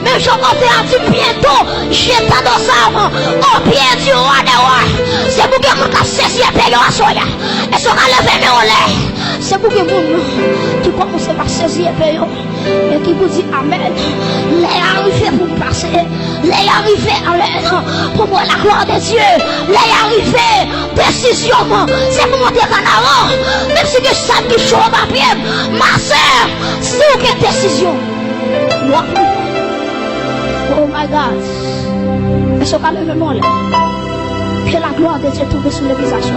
Mais je compte à dire bientôt, j'ai tant de savants, au pied du roi des rois. C'est pour que mon cap saisi et payé à soya. Et ce qu'on lève mes olé. C'est pour que mon qui commence à saisir et payer. Et qui vous dit Amen. Les arrivés pour passer. Les arrivés pour voir la gloire de Dieu. Les arrivés, décisionnement. C'est pour monter en avant. Même si que ça qui chaud ma pied, ma soeur, c'est aucune décision. Oh my God. Est-ce qu'on lève mon lait? Que la gloire de Dieu tombe sur le visage.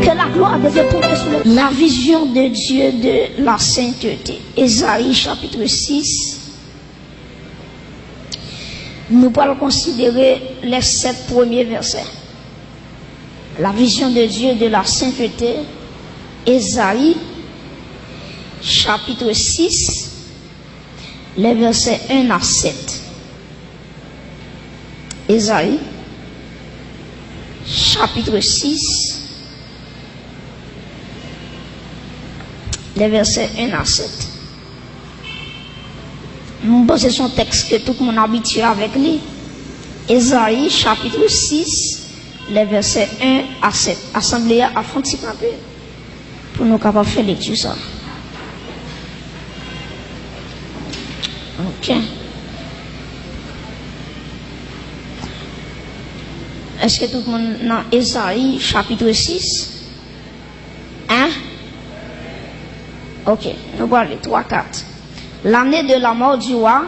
Que la gloire de Dieu tombe sur le visage. La vision de Dieu de la sainteté. Ésaïe chapitre 6. Nous allons considérer les 7 premiers versets. La vision de Dieu de la sainteté. Ésaïe chapitre 6. Les versets 1 à 7. Ésaïe chapitre 6. Les versets 1 à 7. C'est son texte que tout le monde habitué avec lui. Ésaïe chapitre 6, les versets 1 à 7. Assemblée à fond petit peu pour nous capables de faire lecture ça. Ok. Est-ce que tout le monde dans Ésaïe chapitre 6? Hein? Ok, nous voyons les 3, 4. L'année de la mort du roi,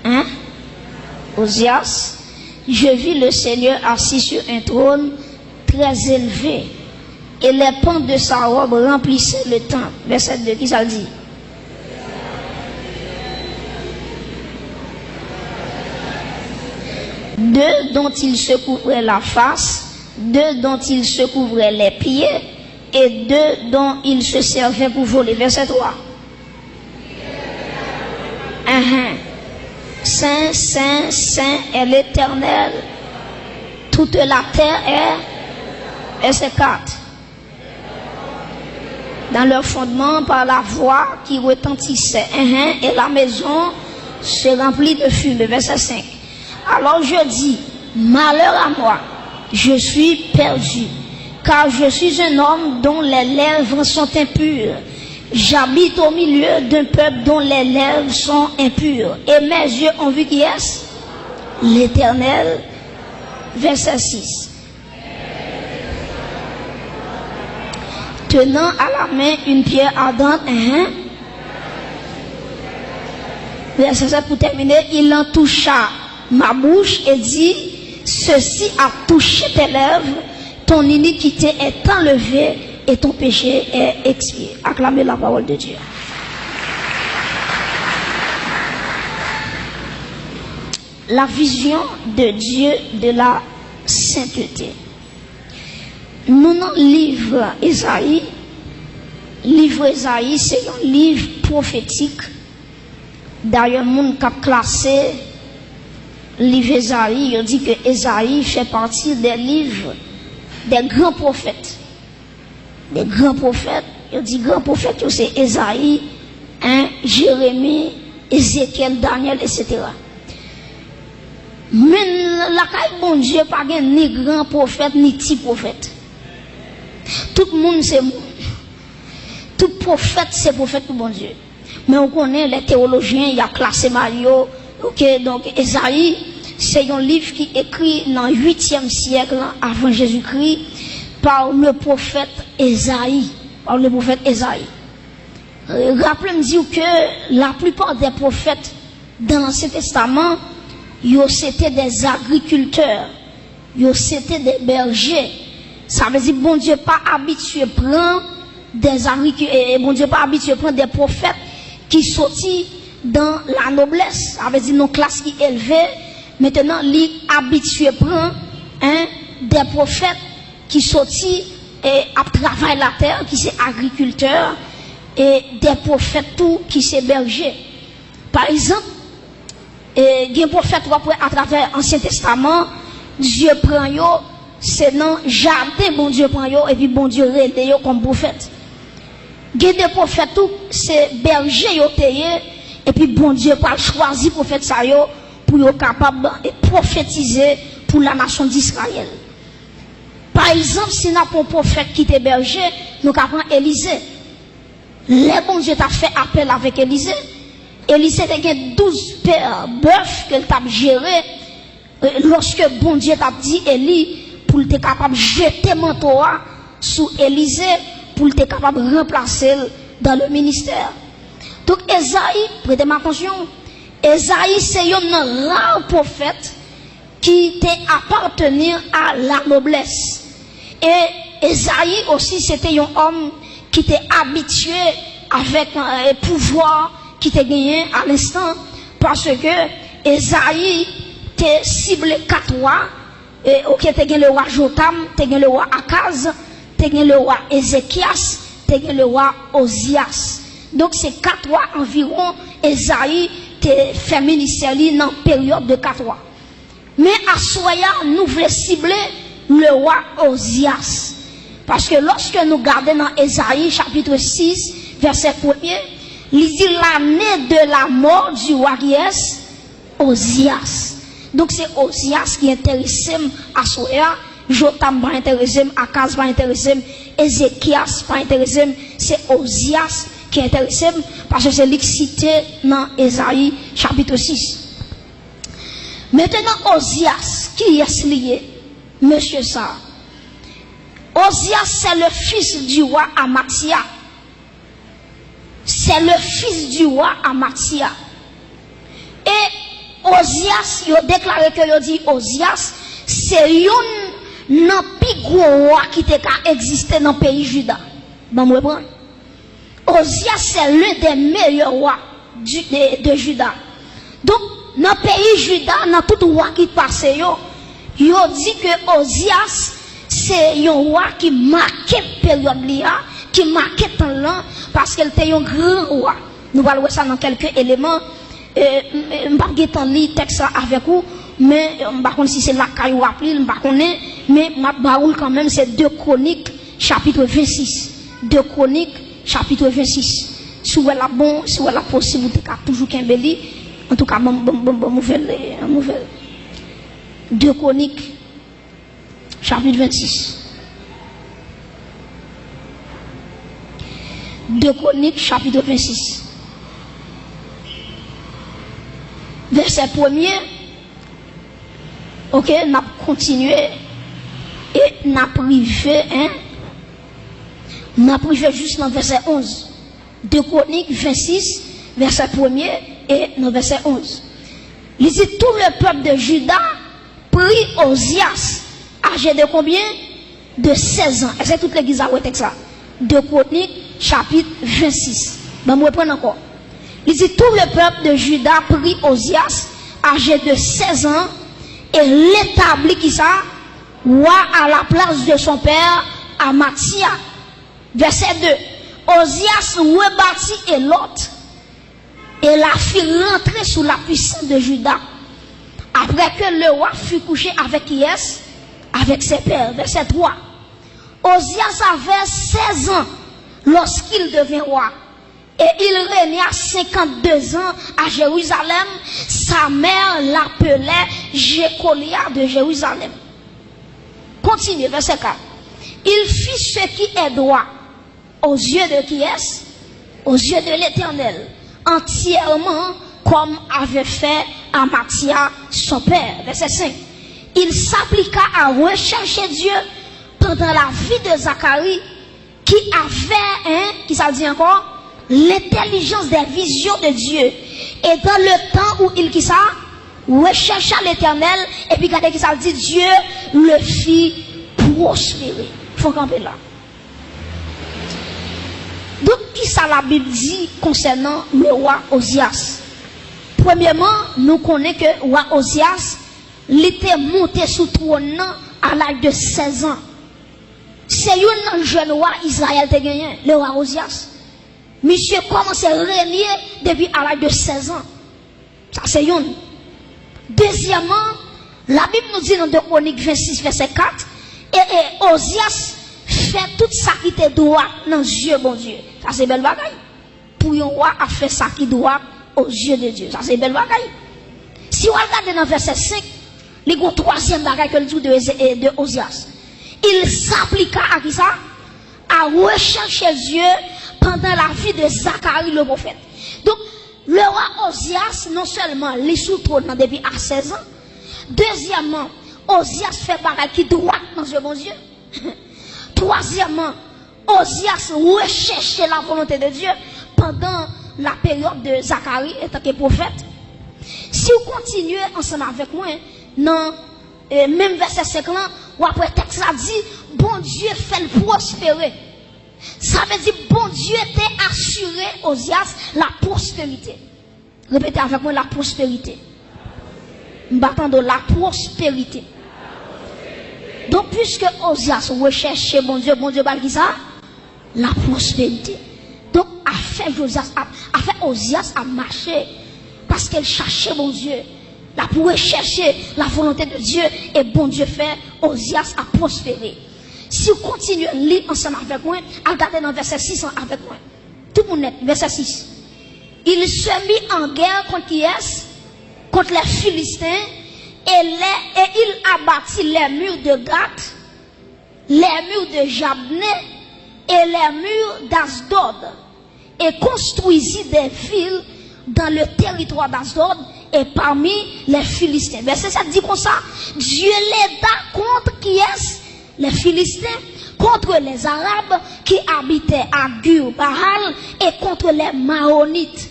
hein? Osias, je vis le Seigneur assis sur un trône très élevé, et les pans de sa robe remplissaient le temple. Verset 2, qui ça dit? Deux dont il se couvrait la face, deux dont il se couvrait les pieds, et deux dont il se servait pour voler. Verset 3. Saint, Saint, Saint est l'Éternel. Toute la terre est. Verset 4. Dans leur fondement, par la voix qui retentissait, et la maison se remplit de fumée. Verset 5. Alors je dis, malheur à moi, je suis perdu, car je suis un homme dont les lèvres sont impures. J'habite au milieu d'un peuple dont les lèvres sont impures. Et mes yeux ont vu qui est-ce? L'Éternel. Verset 6. Tenant à la main une pierre ardente, verset 7 pour terminer, il en toucha ma bouche et dit, ceci a touché tes lèvres, ton iniquité est enlevée et ton péché est expié. Acclamez la parole de Dieu. La vision de Dieu de la sainteté. Nous dans le livre Ésaïe, c'est un livre prophétique. D'ailleurs, mon cap classé livre Ésaïe, on dit que Ésaïe fait partie des livres des grands prophètes. Des grands prophètes, on dit grands prophètes, c'est Ésaïe, Jérémie, Ézéchiel, Daniel, etc. Mais la caille bon Dieu pas ni grand prophète ni petit prophète. Tout le monde c'est tout prophète c'est prophète pour bon Dieu. Mais on connaît les théologiens, il y a classé Mario. OK, donc Ésaïe c'est un livre qui est écrit dans le 8e siècle avant Jésus-Christ par le prophète Ésaïe, Rappelez-moi que la plupart des prophètes dans l'Ancien Testament, c'était des agriculteurs, c'était des bergers. Ça veut dire bon Dieu pas habitué prendre des agriculteurs, bon Dieu pas habitué prendre des prophètes qui sortent dans la noblesse. Ça veut dire nos classes qui élevées. Maintenant, il habitué prendre des prophètes qui sortent et à travailler la terre, qui sont agriculteurs, et des prophètes tout qui sont bergers. Par exemple, il y a un prophète à travers l'Ancien Testament, Dieu prend yo, c'est dans jardin, bon Dieu prend yo, et puis bon Dieu rende yo comme prophète. Il y a des prophètes tout, c'est berger yo teye, et puis puis bon Dieu pas choisi prophète ça yo pour être capable de prophétiser pour la nation d'Israël. Par exemple, si nous avons un prophète qui était berger, nous avons Élisée. Les bon Dieu t'a fait appel avec Élisée. Élisée a 12 paires bœufs qu'elle t'a géré. Lorsque bon Dieu t'a dit Élie pour être capable de jeter manteau sous Élisée pour être capable de remplacer dans le ministère. Donc Esaïe, prêtez attention, Esaïe c'est un rare prophète qui appartenait à la noblesse. Et Esaïe aussi c'était un homme qui était habitué avec un pouvoir qui était gagné à l'instant parce que Esaïe était ciblé 4 rois. Et ok, t'es le roi Jotam, t'es le roi Akaz, t'es le roi Ézéchias, t'es le roi Osias. Donc c'est 4 rois environ. Esaïe t'es fait ministère dans la période de 4 rois. Mais à Soya, nous voulons cibler le roi Osias. Parce que lorsque nous regardons dans Esaïe chapitre 6, verset 1er, il dit l'année de la mort du roi qui est Osias. Donc c'est Osias qui intéresse à Soya, Jotam pas intéressé, Akaz pas intéressé, Ézéchias pas intéressé, c'est Osias qui intéresse parce que c'est lui qui cité dans Esaïe chapitre 6. Maintenant Osias, qui est lié? Monsieur ça. Osias c'est le fils du roi Amathia. C'est le fils du roi Amathia. Et Osias, il a déclaré que il dit Osias, c'est un plus gros roi qui a existé dans le pays Juda. Bon, vous comprenez? Osias, c'est l'un des meilleurs rois de Juda. Donc, dans le pays Juda, dans tout roi qui passe, il a dit que Osias, c'est un roi qui marquait la période, qui marquait le temps, parce qu'il était un grand roi. Nous allons voir ça dans quelques éléments. Je ne vais pas lire le texte avec vous, mais je ne sais pas si c'est la caille ou appelé, je ne sais pas, mais je quand même, c'est 2 Chroniques, chapitre 26. 2 Chroniques, chapitre 26. Si vous avez la possibilité, toujours qu'un béli, en tout cas, nouvelle. 2 Chroniques, chapitre 26. 2 Chroniques, chapitre 26. Verset 1er. Ok, on a continué et on a privé, on a privé juste dans verset 11. 2 Chroniques 26, verset 1er et dans verset 11. Il dit tout le peuple de Juda prit Osias, âgé de combien? De 16 ans. Est-ce que toute l'église a retenu ça? 2 Chroniques, chapitre 26. Ben, je vais prendre encore. Il dit tout le peuple de Juda prit Osias, âgé de 16 ans, et l'établit qui ça? Roi à la place de son père, Amathia. Verset 2. Osias rebâtit Élot et la fit rentrer sous la puissance de Juda. Après que le roi fut couché avec qui est? Avec ses pères. Verset 3. Osias avait 16 ans lorsqu'il devint roi. Et il régna 52 ans à Jérusalem. Sa mère l'appelait Jécolia de Jérusalem. Continue, verset 4. Il fit ce qui est droit aux yeux de qui est? Aux yeux de l'Éternel. Entièrement comme avait fait Amathia son père. Verset 5. Il s'appliqua à rechercher Dieu pendant la vie de Zacharie qui avait, qui ça dit encore? L'intelligence des visions de Dieu. Et dans le temps où il qui ça rechercha l'Éternel, et puis regardez qui ça dit, Dieu le fit prospérer. Il faut camper là. Donc, qui ça la Bible dit concernant le roi Osias? Premièrement, nous connaissons que le roi Osias, il était monté sous trône à l'âge de 16 ans. C'est un jeune roi Israël qui a gagné, le roi Osias. Monsieur commence à régner depuis à l'âge de 16 ans. Ça c'est une. Deuxièmement, la Bible nous dit dans 2 Chroniques 26, verset 4, et Osias fait tout ça qui était droit dans les yeux, bon Dieu. Ça c'est belle bagaille. Pour un roi à faire ça qui doit aux yeux de Dieu. Ça c'est belle bagaille. Si on regarde dans verset 5, il y a une troisième bagaille que le dit de Osias. Il s'appliqua à qui ça? À rechercher Dieu pendant la vie de Zacharie le prophète. Donc, le roi Osias, non seulement les sous trône depuis à 16 ans, deuxièmement, Osias fait bagaille qui droite dans ce bon Dieu. Troisièmement, Osias recherchait la volonté de Dieu pendant la période de Zacharie en tant que prophète. Si vous continuez ensemble avec moi, dans même verset 5 là, ou après le texte a dit, bon Dieu fait le prospérer. Ça veut dire, bon Dieu t'a assuré Osias la prospérité. Répétez avec moi la prospérité. M'attendons la prospérité. Donc, puisque Osias recherchait bon Dieu va dire ça? La prospérité. Donc, a fait Osias à marcher. Parce qu'elle cherchait bon Dieu. Là, pour rechercher la volonté de Dieu, et bon Dieu fait Osias à prospérer. Si vous continuez à lire ensemble avec moi, regardez dans verset 6 avec moi. Tout le monde est, verset 6. Il se mit en guerre contre qui est? Contre les Philistins, et il abattit les murs de Gath, les murs de Jabné, et les murs d'Asdod, et construisit des villes dans le territoire d'Asdod et parmi les Philistins. Verset 7 dit comme ça, Dieu l'aida contre qui est? Les Philistins, contre les Arabes qui habitaient à Gur-Bahal et contre les Maonites.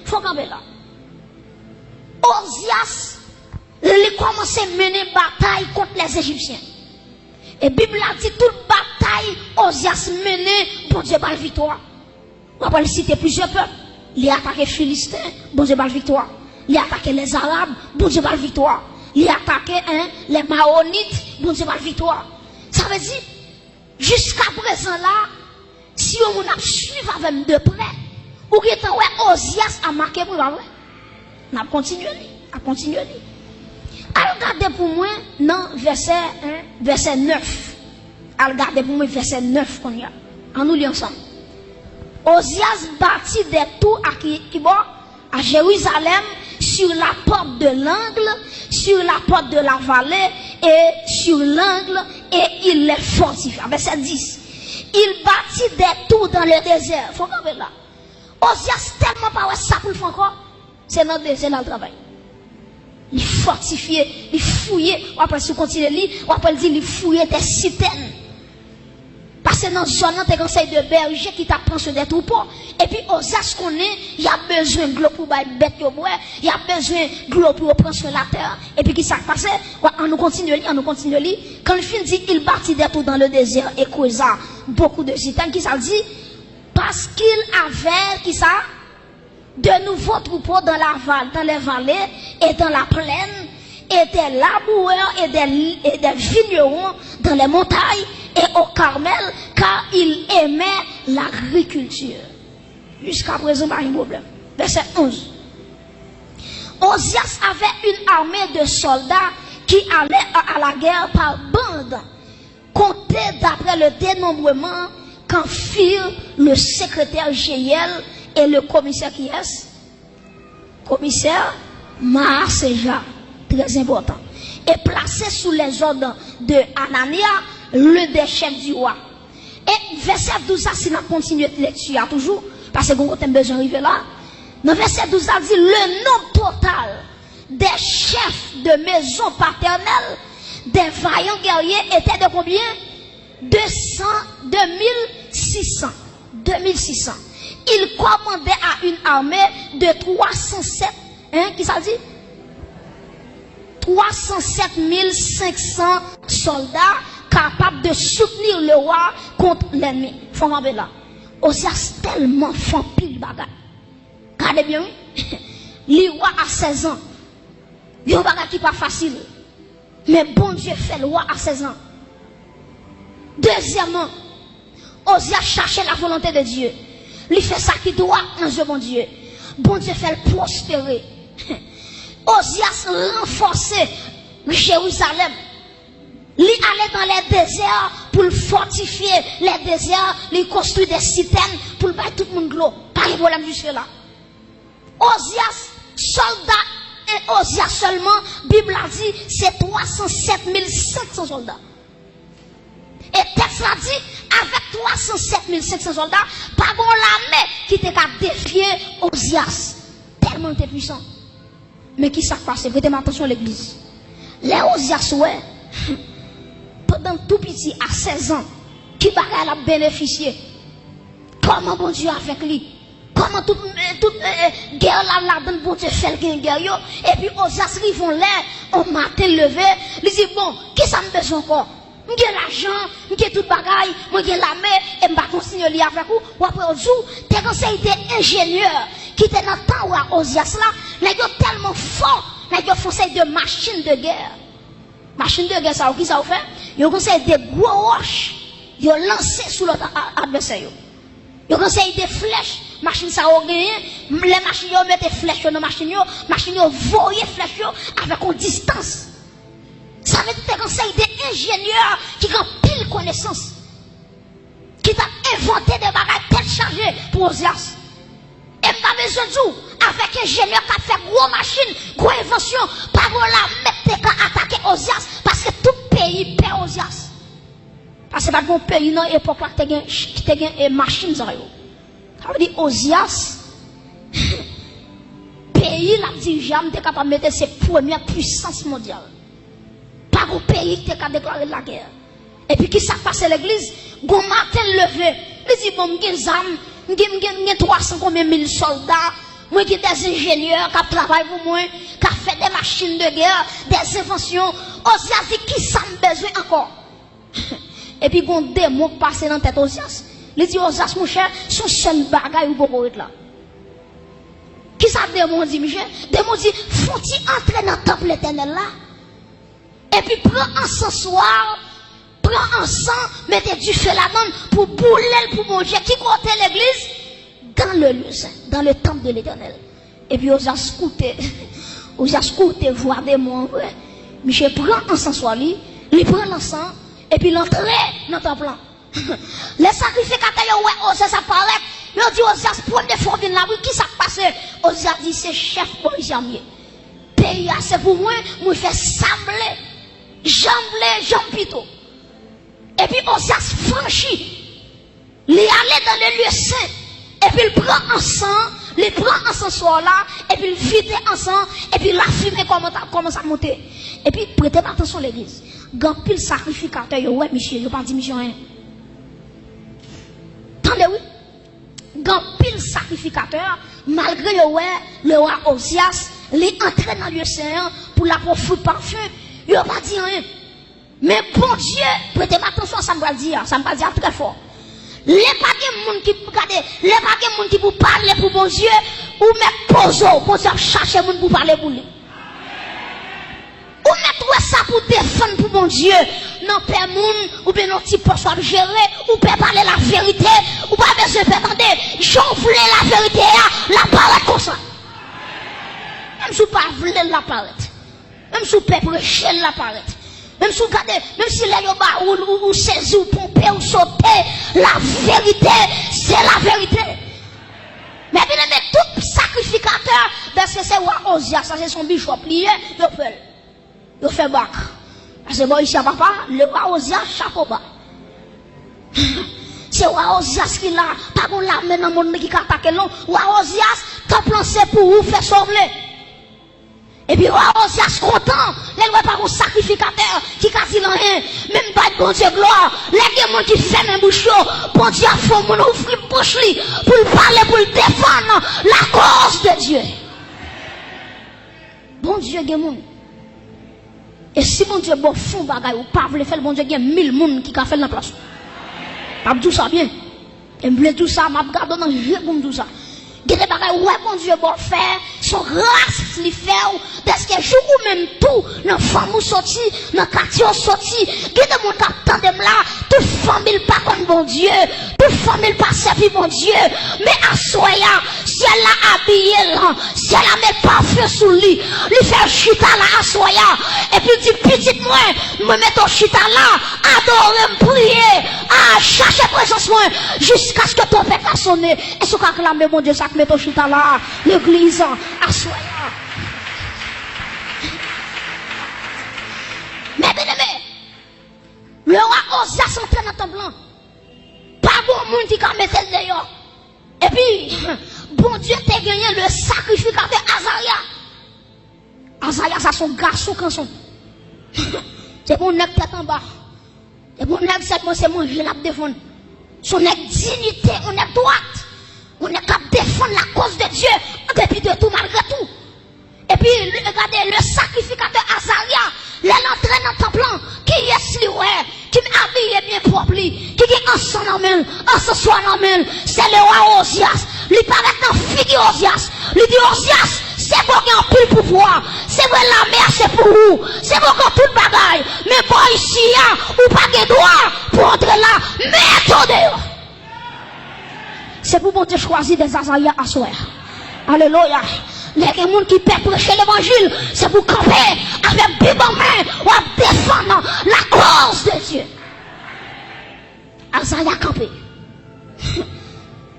Faut camper là. Osias, il a commencé à mener bataille contre les Égyptiens. Et Bible a dit toute bataille, Osias menait, bon Dieu, par victoire. On va citer plusieurs peuples. Il a attaqué les Philistins, bon Dieu, par victoire. Il a attaqué les Arabes, bon Dieu, par victoire. Il a attaqué les Maonites, bon Dieu, par victoire. Ça veut dire, jusqu'à présent là, si on a suivi avec de près, ou qui est en Osias a marqué pour vrai, on a continué. Regardez pour moi, non, verset 9. Regardez pour moi, verset 9 qu'on y a. On nous lit ensemble. Osias bâtit des tours à Jérusalem, sur la porte de l'angle, sur la porte de la vallée et sur l'angle, et il les fortifia. Verset 10. Il bâtit des tours dans le désert. Faut regarder là. Osias tellement pas ça pour le faire encore. C'est dans le désert, dans le travail. Il fortifiait, il fouillait. Ou après, si vous continuez à lire, ou après, il fouillait des citernes. Parce que dans ce zone, il y a un conseil de berger qui t'apprend sur des troupeaux. Et puis, Osias connaît, il y a besoin de l'eau pour les bêtes, il y a besoin de l'eau pour prendre sur la terre. Et puis, qui s'est passé? On nous continue à lire. Quand le film dit, il bâtit des tours dans le désert et causa beaucoup de citernes, qui ça dit? Parce qu'il avait, qui ça? De nouveaux troupeaux dans les vallées et dans la plaine, et des laboureurs et des vignerons dans les montagnes et au Carmel, car il aimait l'agriculture. Jusqu'à présent, pas de problème. Verset 11. Osias avait une armée de soldats qui allaient à la guerre par bande, comptés d'après le dénombrement qu'en firent le secrétaire Jéhiel et le commissaire qui est? Commissaire Maaseja, très important. Et placé sous les ordres de Anania, le des chefs du roi. Et verset 12, ça, si on continue de lecture, toujours, parce que vous avez besoin d'arriver là. Dans verset 12, ça dit le nombre total des chefs de maison paternelle, des vaillants guerriers, était de combien? 2600. Il commandait à une armée de 307, qui ça dit? 307 500 soldats capables de soutenir le roi contre l'ennemi. Faut regarder là. Osias tellement font pile bagaille. Regardez bien, oui. Le roi a 16 ans. Il y a un bagage qui pas facile. Mais bon Dieu fait le roi à 16 ans. Deuxièmement, Osias cherchait la volonté de Dieu. Il fait ça qui doit dans ce bon Dieu. Bon Dieu fait le prospérer. Osias renforçait Jérusalem. Il allait dans les déserts pour fortifier les déserts, il construit des citernes pour battre tout le monde l'eau. Pas de problème jusque là. Ozias, soldats, et Ozias seulement, Bible a dit, c'est 307 500 soldats. Et texte a dit, avec 307 500 soldats, pas bon l'armée qui était qu'à défier Ozias. Tellement t'es puissant. Mais qui s'est passé? Prêtez attention à l'église. Les Ozias, ouais, pendant tout petit, à 16 ans, qui bagaille a bénéficié? Comment bon Dieu avec lui? Comment toute guerre là donne bon Dieu fait le guerre yo? Et puis Ozias ils vont l'air, au matin levé, ils disent bon, qui ça me besoin encore? J'ai l'argent, j'ai tout bagaille, moi j'ai l'armée, et m'a continuer li avec vous, ou après au jour, t'es conseil d'ingénieur, qui était dans le temps où à Ozias là, les gars tellement fort, les gars conseil de machine de guerre. Machine de guerre, ça, qui ça fait? Ils conseil des gros roches, ils lancé sous l'autre adversaire. Ils conseil des flèches, machine ça a gagné, les machines ils mettent des flèches dans la machine, ils voyaient flèches avec une distance. Ça veut dire que conseil des ingénieurs qui ont pile connaissance, qui t'a inventé des bagages tête chargée pour Ozias. Et pas besoin de tout, avec ingénieur qui a fait gros machine, gros invention, pas pour la mettre qu'à attaquer Ozias, parce que tout pays perd Ozias. Parce que pas bon pays dans l'époque là qui a une machine ça veut dire Ozias pays la dirigeant était capable de mettre ses premières puissances mondiales. Pas un pays qui a déclaré la guerre. Et puis qui s'est passé l'église, bon matin levé, il dit bon j'ai zam, j'ai 300 combien mille soldats, moi qui des ingénieurs qui travaillent pour moi, qui fait des machines de guerre, des inventions. Ozias dit qui ça me besoin encore. Et puis bon démon passé dans tête Ozias. Il dit Ozias mon cher, son seul bagaille ou beaucoup être là. Qui ça démon dit Michel? Démon dit faut-il entrer dans le temple éternel là? Et puis prends encensoir, prends encens, mettez du feu là-dedans pour bouler pour mon Dieu. Qui côté l'église? Dans le lieu saint, dans le temple de l'éternel. Et puis Ozias coûté, voir des mots. Michel prend encensoir lui, il prend l'encens, et puis l'entrée dans le temple. Les sacrificateurs, ouais, Ozias apparaît. Il dit Ozias, première fois vient là, qui s'est passé? Ozias dit c'est chef policier. Pays c'est pour moi, moi je fais sembler. Jambes pito. Et puis Ozias franchit, il est allé dans le lieu saint, et puis il prend ensemble soir là, et puis il vide ensemble, et puis la fumée commence à monter. Et puis prêtez attention à l'église. Quand pile sacrificateur, ouais, Michel, il pas dit mission rien. Attendez, oui. Quand pile sacrificateur, malgré le roi Ozias, il est entré dans le lieu saint pour la profiter parfum. Il n'a pas dit rien. Mais bon Dieu, prêtez attention à ça, me va dire très fort. Les pas de monde qui regardez, les pas de monde qui pour parler pour bon Dieu, ou mettre pose, bon Dieu chercher monde pour parler pour lui. Ou mettre ça pour défendre pour bon Dieu. Non, père moun, ou bien non petit poste à gérer, ou peut parler la vérité, ou pas besoin de attendre. J'en voulais la vérité, la parole comme ça. Même si vous pas voulez la parole. Même si vous pouvez prêcher la parole. Même si vous regardez, même si les yoba ou saisi ou pomper ou sauter, la vérité, c'est la vérité. Mais bien aimé, tout sacrificateur, parce que c'est roi Ozias, ça c'est son bishop lié, il fait bac. Parce que bon, ici à papa, le roi Ozias, chapeau bas. C'est roi Ozias qui l'a, pas qu'on l'a mené dans le monde qui attaque l'on. Roi Ozias, t'as pensé pour vous faire sauver. Et puis, Ozias content, les lois par un sacrificateur qui casse rien, même pas de bon Dieu gloire, les gens qui ferment un bouchon, bon Dieu a fait mon ouvrir bouche pour le parler, pour le défendre, la cause de Dieu. Bon Dieu, il y a monde. Et si bon Dieu bon fond bagaille ou pas voulez faire, bon Dieu, il y a 1000 monde qui a fait la place. Pas tout ça bien. Et me tout ça, m'a regardé dans le jeu pour tout ça. Il y a des bagailles, ouais, bon Dieu, bon faire, son grâce li fait dès que jour ou même tout dans famille sorti dans quartier sorti gade mon capitaine de là toute famille pas comme bon Dieu toute famille pas servi bon Dieu mais à soya si elle a habillé là si elle a met parfum sous lui fait chita là à soya et puis dit petite moi me mettre au chita là adorer me prier à chercher présence moi jusqu'à ce que ton père a sonné et ce qu'a clamé mon Dieu ça que met au chita là l'église à soya. Mais bien aimé, le roi Osias entré dans ton blanc. Pas bon monde qui a mis le dehors. Et puis, bon Dieu t'a gagné le sacrificateur Azaria. Azaria, ça son garçon quand son. C'est bon nèg tête en bas. C'est bon nèg c'est manger la défendre. Son nèg dignité, on est droite. On est capable de défendre la cause de Dieu en dépit de tout malgré tout. Et puis, regardez, le sacrificateur Azaria, l'entraîne dans ton plan, qui est lui, qui m'habille bien propre, qui est ensemble en main, ensemble soit en main, c'est le roi Osias. Il paraît dans figure Osias. Il dit Osias, c'est bon qui a un pile pouvoir. C'est vrai la mer, c'est pour vous. C'est bon qu'on tout bagaille. Mais bon ici, ou pas de droit pour entrer là, mais attendez. C'est pour bon Dieu choisir des Azaria à soi. Alléluia. Les gens qui peuvent prêcher l'évangile, c'est pour camper avec Bible en main ou défendre la cause de Dieu. Azaria campé.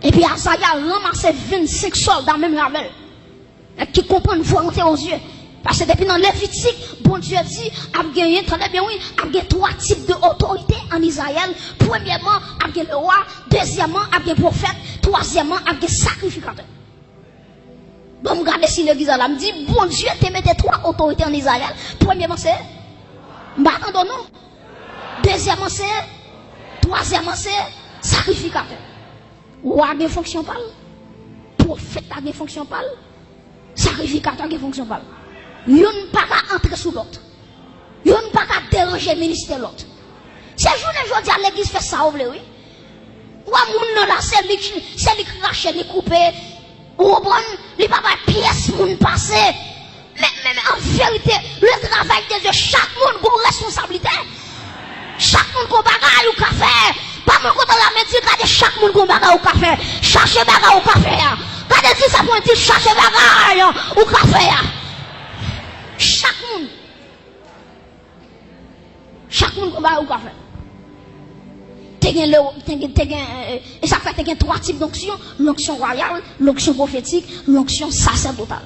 Et puis Azaria ramassé 25 soldats, même Ravel, qui comprennent volonté aux yeux. Parce que depuis dans Lévitique, bon Dieu dit, a gagné, très bien oui, a gagné 3 types d'autorité en Israël. Premièrement, a gagné le roi. Deuxièmement, a gagné le prophète. Troisièmement, a gagné le sacrificateur. Bon, regardez si l'église là me dit, bon Dieu te mette 3 autorités en Israël. Premièrement, c'est Mbakando non. Deuxièmement, c'est troisièmement, c'est sacrificateur. Ou a des fonctions pas. Prophète a des fonctions pas. Sacrificateur a des fonctions pas. Yon pas qu'à entrer sous l'autre. Yon pas qu'à déranger le ministère de l'autre. Ces journées, je dis à l'église fait ça, vous voulez, oui. Ou à moun là, c'est lui qui crache, lui coupe. Ou bon, les papa pièce moun passé. Mais en vérité, le travail de Dieu, chaque monde a une responsabilité. Chaque monde a un bagage au café. Pas mon côté la médecine, regardez chaque monde a un bagage au café. Cherchez bagage au café. Regardez si ça peut dire cherchez bagage au café. Chaque monde. Chaque monde a un bagage au café. Et ça fait qu'il y a 3 types d'onction: l'onction royale, l'onction prophétique, l'onction sacerdotale.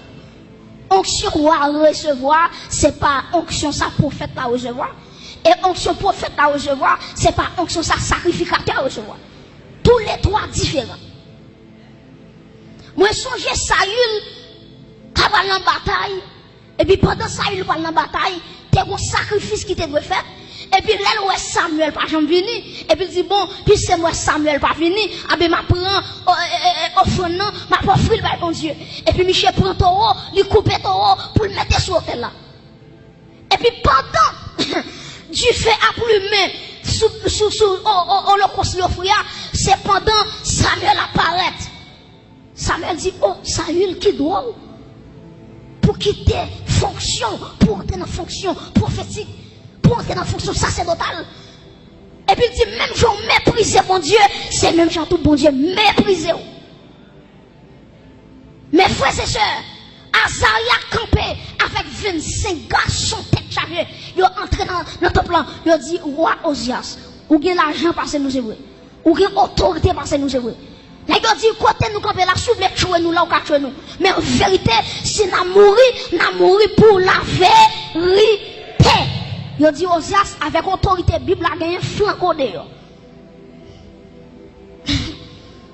Onction royale recevoir, c'est pas onction ça prophète à recevoir. Et onction prophète à recevoir, c'est pas onction ça sacrificateur à recevoir. Tous les 3 différents. Moi, songez Saül, qui va en bataille, et puis pendant Saül va en bataille, il y a un sacrifice qui te doit faire. Et puis là, où est Samuel pas jamais venu. Et puis il dit bon, puis c'est moi Samuel pas venu. Ah ben, ma prend offrande, ma prend offrir par bon Dieu. Et puis Michel prend taureau, lui coupe taureau pour le mettre sur l'autel là. Et puis pendant du fait à plumer sous l'holocauste l'offrir, c'est pendant Samuel apparaît. Samuel dit oh Saül qui doit pour quitter fonction, pour entrer dans fonction prophétique. Pour entrer dans la fonction sacerdotale. Et puis il dit, même gens mépriser mon Dieu, c'est même gens tout bon Dieu mépriser. Mes frères et sœurs, Azaria campé avec 25 garçons tête chargée. Ils ont entré dans notre plan. Ils ont dit, roi Osias, ou bien l'argent parce que nous c'est vrai. Ou bien autorité parce que nous c'est vrai. Ils ont dit, côté nous camper là, sous les tuer nous là, ou qu'à tuer nous. Mais en vérité, si nous mourons pour la vérité. Yo dit Osias avec autorité Bible a gagné flanco de yo.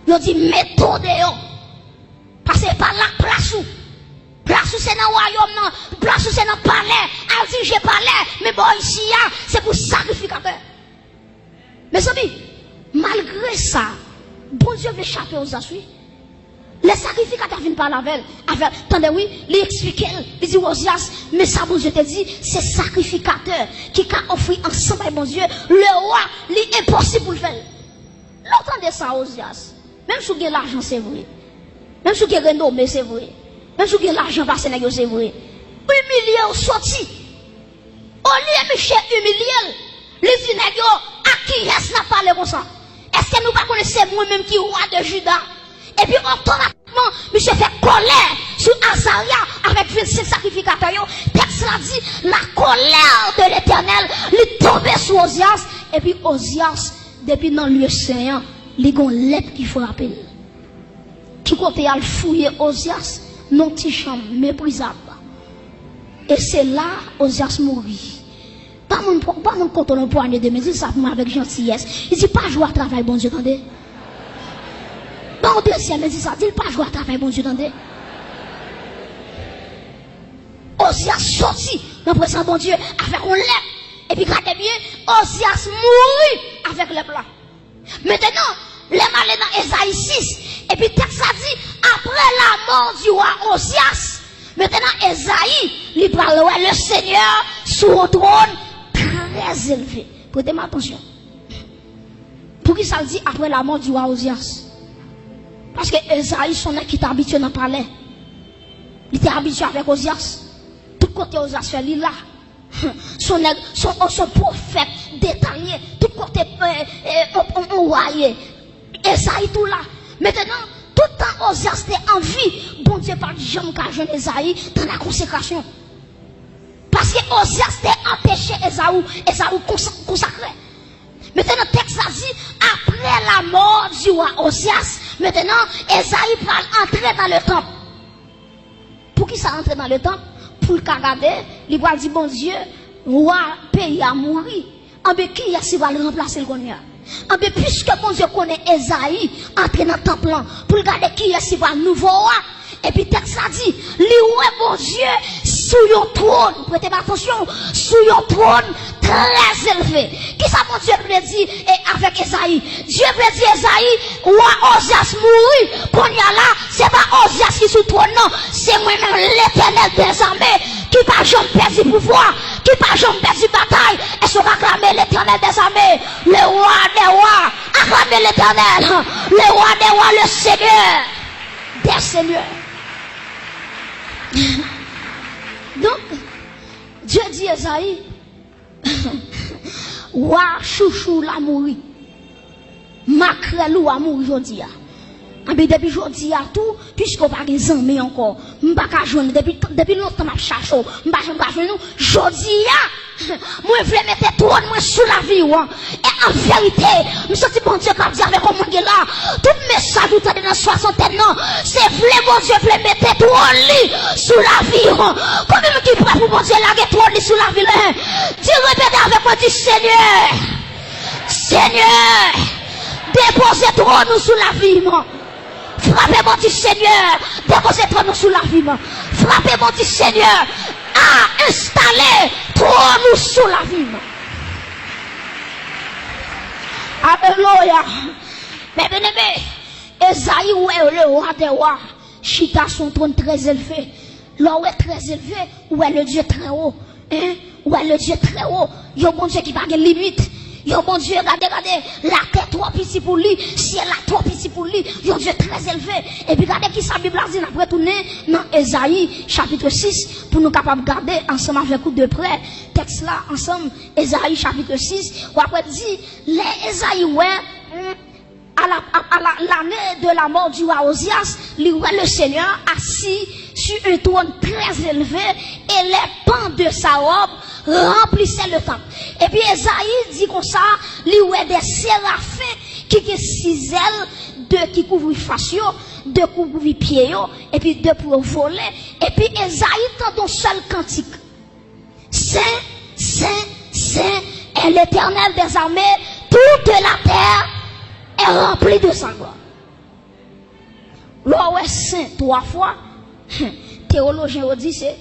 Yo dit méthode yo. Parce que par la place où c'est dans le royaume non, place où c'est dans le palais, al dit j'ai palais, mais bon ici c'est pour sacrificateur. Mais amis, malgré ça, bon Dieu veut échapper aux assuis. Les sacrificateurs viennent par la veille. Attendez, oui, il explique, il dit Osias, mais ça, bon Dieu te dit, c'est sacrificateur qui a offert ensemble avec bon Dieu. Le roi, il est impossible pour le faire. L'entendez ça, Osias. Même si vous avez l'argent, c'est vrai. Même si vous avez renommé, c'est vrai. Même si vous avez l'argent passé, c'est vrai. Humilié ou sorti. Au lieu de Michel humilié, les dit, à qui est-ce n'a parlé comme ça? Est-ce que nous ne connaissons pas moi-même qui est roi de Juda? Et puis automatiquement, monsieur fait colère sur Azaria avec 25 sacrificateurs. Texte l'a dit, la colère de l'Éternel lui tombait sur Ozias. Et puis Ozias, depuis dans le lieu saint, il y a une lettre qui frappe. Qui côté a fouillé Ozias, non petit chambre méprisable. Et c'est là Ozias mourit. Pas mon compte on poignet de mesure, ça avec gentillesse. Il dit pas jouer à travail, bon Dieu, attendez. Bon deuxième, il dit ça, dit pas jouer à travail, bon Dieu, attendez. Ozias sorti dans le présent bon Dieu avec un lèvre. Et puis regardez bien, Ozias mourit avec le plat. Maintenant, les malins dans Esaïe 6. Et puis texte a dit, après la mort du roi Ozias, maintenant Esaïe, il parle le Seigneur sur un trône très élevé. Prêtez-moi attention. Pour qui ça dit après la mort du roi Ozias? Parce que Esaïe, son qui était habitué dans le palais. Il était habitué avec Ozias. Tout côté Ozias fait lui là. Son prophète détaillé. Tout côté on voyait. Esaïe tout là. Maintenant, tout le temps Ozias était en vie. Bon Dieu, pas de jamais qu'à jeune Esaïe dans la consécration. Parce que Ozias était empêché Esaü consacré. Maintenant, le texte a dit, après la mort du roi Ozias, maintenant, Esaïe va entrer dans le temple. Pour qui ça entre dans le temple? Pour le regarder, il va dire, bon Dieu, roi pays a mouru. En bien, qui est-ce qui va le remplacer le connaît? En bien, puisque bon Dieu connaît Esaïe, entrer dans le temple, pour regarder qui est-ce qui va le nouveau roi. Et puis, texte a dit, ouais, bon Dieu, sous un trône, prêtez attention, sous un trône très élevé. Qui ça, mon Dieu, veut dire, et avec Esaïe? Dieu veut dire, Esaïe, roi Ozias mourut, qu'on y a là, c'est pas Ozias qui sous le trône, non, c'est moi-même l'Éternel des armées, qui pas jamais perdu pouvoir, qui pas jamais perdu bataille, et se acclamer l'Éternel des armées, le roi des rois, acclamer l'Éternel, le roi des rois, le Seigneur des seigneurs. Donc, Dieu dit à Esaïe, Wa chouchou la mouri, makrelou a mouri jodi a. Mais depuis jodi a tout, puisqu'on pas des amis encore, m'pa ka joindre depuis longtemps m'a cherché, m'pa joindre nous, jodi a, moi vle mettre trône moi sous la vie ou. Et en vérité, me senti bon Dieu qui dit avec comment là, tout message tout dans soixantaine non, c'est vle bon Dieu vle mettre trône sous la vie. Combien qui prêt pour bon Dieu la trône sous la vie là? Dis répétez avec moi du Seigneur. Seigneur, déposez trône sous la vie moi. Frappez-moi du Seigneur, déposez-moi sous la vie. Frappez-moi du Seigneur, à installer trône sous la vie. Alléluia. Mais bien aimé, Esaïe est le roi des rois, chita son trône très élevé. Là où est très élevé, où est le Dieu très haut. Hein? Où est le Dieu très haut. Il y a un bon Dieu qui n'a pas de limite. Yo mon Dieu, regardez, la terre trop petit pour lui, ciel là trop petit pour lui, yo Dieu très élevé. Et puis regardez qui sa Bible a dit, après tourner dans Esaïe chapitre 6, pour nous capables de garder ensemble avec vous de près, texte là, ensemble, Esaïe chapitre 6, ou après dit, les Esaïe, ouais, à l'année de la mort du roi Ozias, le Seigneur assis sur un trône très élevé et les pans de sa robe remplissaient le temple. Et puis Esaïe dit comme ça, il y a des séraphins qui ont 6 ailes, 2 qui couvrent face, 2 qui couvrent pieds, et puis 2 pour voler. Et puis Esaïe tend un seul cantique. Saint, Saint, Saint est l'Éternel des armées, toute la terre est remplie de sa gloire. L'eau est saint 3 fois. Théologien dit c'est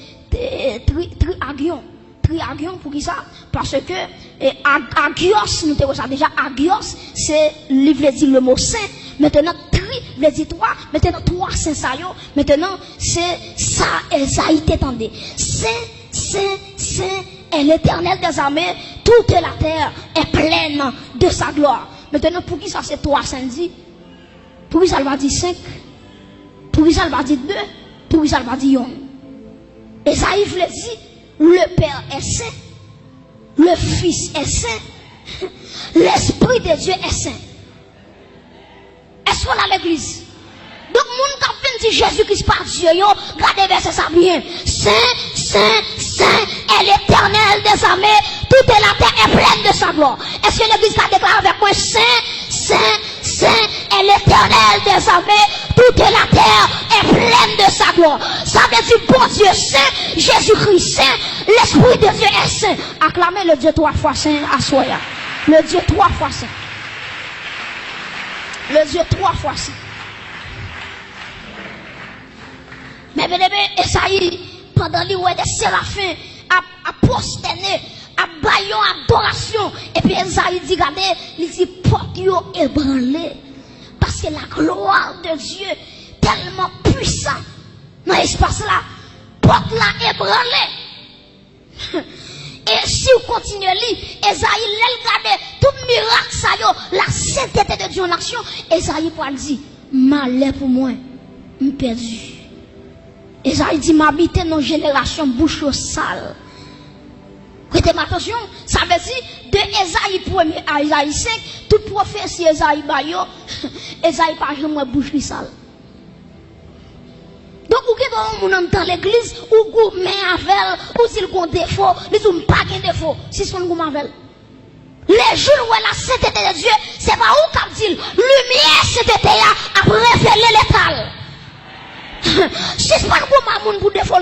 triagion. Triagion pour qui ça? Parce que agios, nous avons ça déjà, agios, c'est livre dit le mot saint. Maintenant, tri veut dire 3. Maintenant, 3 saint ça yo. Maintenant, c'est ça, Esaïe t'étendait. Saint, saint, saint est l'Éternel des armées. Toute la terre est pleine de sa gloire. Maintenant, pour qui ça c'est 3 saints dit? Pour qui ça va dire 5? Pour qui ça va dire 2? Pour ça, il va dire yon. Esaïe veut dire, le Père est saint, le Fils est saint, l'Esprit de Dieu est saint. Est-ce qu'on a l'église? Donc, moun kap vin di Jésus-Christ par Dieu, yo, regardez verset ça bien. Saint, saint, saint est l'Éternel des armées, toute la terre est pleine de sa gloire. Est-ce que l'église a déclaré avec moi, saint, saint, saint est l'Éternel des armées, toute la terre est pleine de sa gloire. Ça veut dire, bon Dieu saint, Jésus-Christ saint, l'Esprit de Dieu est saint. Acclamez le Dieu 3 fois saint à Soya. Le Dieu 3 fois saint. Le Dieu 3 fois saint. Mais bien aimé, Esaïe, pendant les ouais des séraphins, a prosterné, a baillon adoration. Et puis Esaïe dit, regardez, il dit, porte yo ébranlé. Parce que la gloire de Dieu, tellement puissante, dans l'espace là, porte là ébranlé. Et si vous continuez à lire, Esaïe, regardez, tout miracle ça yo, la sainteté de Dieu en action, Esaïe pour dire, malheur pour moi, je perdu. Esaïe dit, m'habiter dans une génération bouche sale. Prêtez attention, ça veut dire, de Esaïe 1er à Esaïe 5, toute prophétie Esaïe bayo, Esaïe pas jamais bouche sale. Donc, ou qui dans l'église, ou vous met avec, ou s'il y a un défaut, ils n'ont pas de défaut, si son goût avec. Les jours où la sainteté de Dieu, c'est pas où comme dit, lumière sainteté a révélé l'étal. Si c'est pas un monde pour défaut,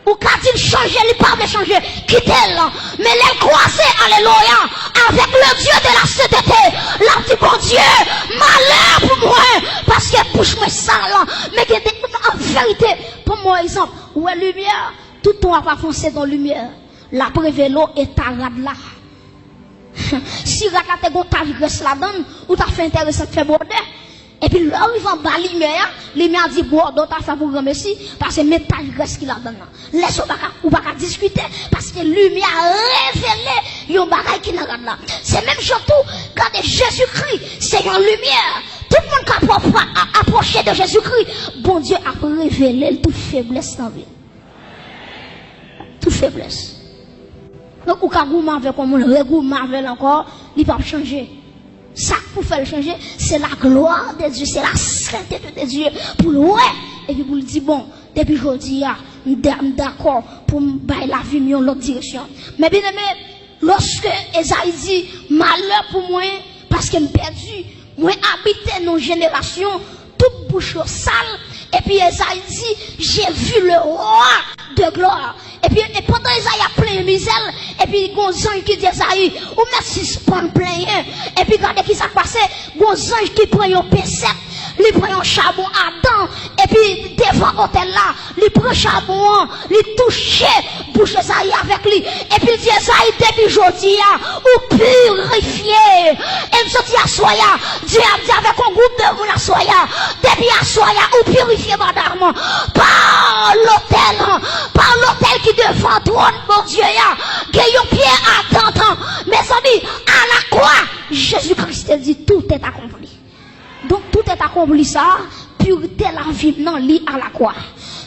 ou quand il change, il ne peut pas changer, quittez-le. Mais les croisés, alléluia, avec le Dieu de la sainteté, la dit bon Dieu, malheur pour moi, parce que bouche moi sale, mais en vérité, pour moi, exemple, où est lumière, tout le temps va foncer dans la lumière. La prévélo est à rad là. Si rad là, t'as graisse là-dedans, ou t'as fait intéressant de faire border. Et puis là, ils vont bas lumière, lumière dit, bon, donc t'as fait pour grand merci, parce que métal graisse qui là-dedans. Laisse ou pas discuter, parce que lumière révélée, yon bagay qui n'a là. C'est même surtout, quand Jésus-Christ, c'est une lumière. Tout le monde qui a approché de Jésus-Christ, bon Dieu a révélé toute faiblesse dans la vie. Toute faiblesse. Donc, ou quand vous m'avez comme vous m'avez encore, il va changer. Ça pour faire changer, c'est la gloire de Dieu, c'est la sainteté de Dieu. Pour le ouais, et puis pour le dire, bon, depuis aujourd'hui, je suis d'accord pour me bailler la vie dans l'autre direction. Mais bien aimé, lorsque Esaïe dit, malheur pour moi, parce que je suis perdu, moi habiter dans une génération, toute bouche sale, et puis Esaïe dit, j'ai vu le roi de gloire. Et puis, pendant Esaïe a plein de misère, et puis, il y a un ange qui dit Esaïe, ou merci, spawn plein. Et puis, regardez qui s'est passé, il y a un ange qui prend un P7, il prend un charbon à dents, et puis, devant l'hôtel là, il prend un charbon, il touche, bouche Esaïe avec lui. Et puis, il dit Esaïe, depuis aujourd'hui, ou purifié. Et il dit à Soya, Dieu a dit avec un groupe de monde à Soya, depuis à Soya, ou purifié madame, par l'hôtel qui devant toi, mon Dieu, gagnons pied à t'entendre. Mes amis, à la croix, Jésus-Christ dit tout est accompli. Donc tout est accompli ça, pureté la vie non lit à la croix.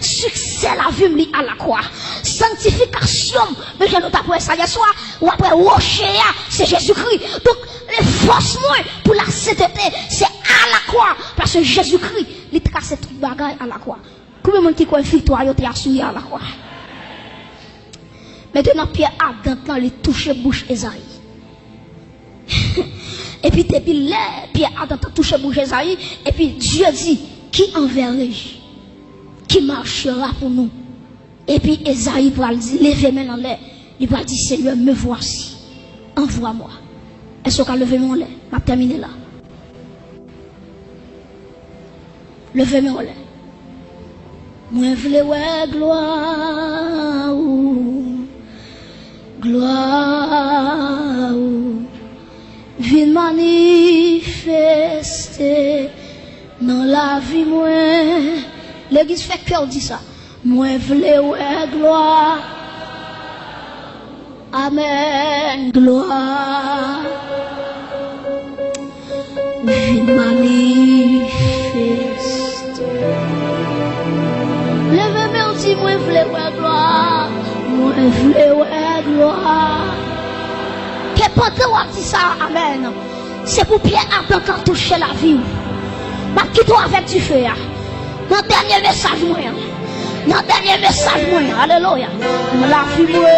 Succès la vie lit à la croix. Sanctification, mais je ne t'apprends ça hier soir, ou après rocher, c'est Jésus-Christ. Donc les forces moins pour la sainteté, c'est à la croix. Parce que Jésus-Christ, il trace tout bagaille à la croix. Combien de monde qui croit victoire, il a assuré à la croix. Maintenant, Pierre Adam, il touche bouche Esaïe. Et puis, depuis là, Pierre Adam touche bouche Esaïe. Et puis, Dieu dit, qui enverrai-je? Qui marchera pour nous? Et puis, Esaïe va dire, levez main en l'air. Il va dire, Seigneur, me voici. Envoie-moi. Est-ce qu'on a levé mon l'air? Je vais terminer là. Levez main en l'air. Moi, je veux ouais, gloire. Gloire, viens manifester dans la vie moi. L'église fait cœur dit ça. Moi v'lais ouais gloire. Amen, gloire. Viens manifester. dit, moi, je voulais ouais gloire. Moi, je voulais ouais gloire. Que pendant on dit ça, amen. C'est pour Pierre Adam quand toucher la vie. Ma quitte avec du feu. Dans le dernier message, moi. Dans le dernier message, moi. Alléluia. La vie, moi.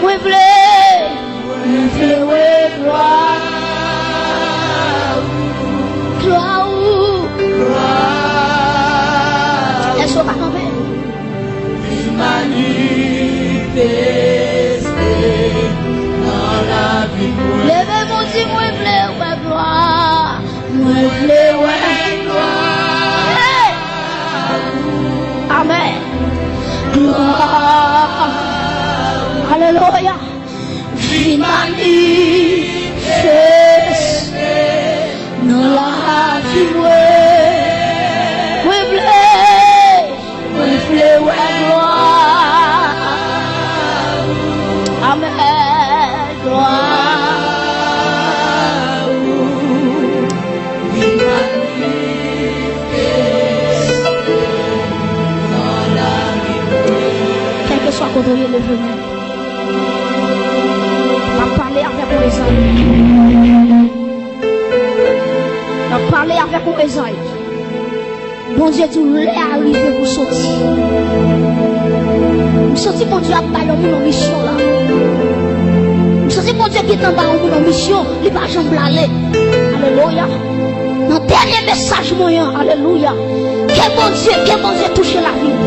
Moi, je voulais ouais gloire. Gloire. Est-ce qu'on va tomber? Manifester dans la vie. Levez mon Dieu, moi je voulais ouais gloire. Moi je voulais ouais gloire. Hey! Amen. Gloire. Alléluia. Vie manifester dans la vie. Moi je voulais ouais gloire. Amen. Gloire. Quel que soit côté le genou. On va parler avec mon Esaïe. On va parler avec mon Esaïe. Bon Dieu, tu l'es arrivé pour sortir. Je sens mon Dieu a parlé mon mission là. Je sens mon Dieu qui est en bas mon mission, il va jamais aller. Alléluia. Dans le dernier message moyen, alléluia. Que mon Dieu touche la vie.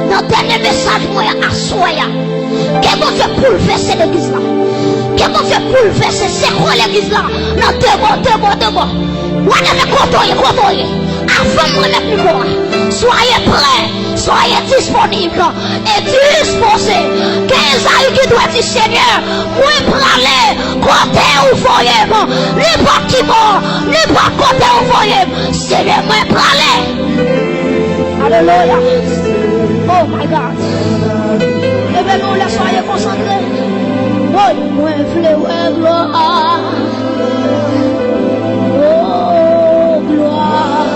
Dans le dernier message moyen, assoya. Que mon Dieu bouleverse l'église là. Que mon Dieu bouleverse, c'est quoi l'église là? Dans deux mots. On est contoyer. Avant de mettre le mot, soyez prêts, soyez disponibles et disposés. Qu'Esaïe qui doit dire Seigneur, moi parler, côté où voyez, n'importe qui mort, n'importe côté où voyez, Seigneur, moi parler. Alléluia. Oh my God. Et bien nous, soyez concentrés. Oh, moi je voulais ouais gloire. Oh, gloire.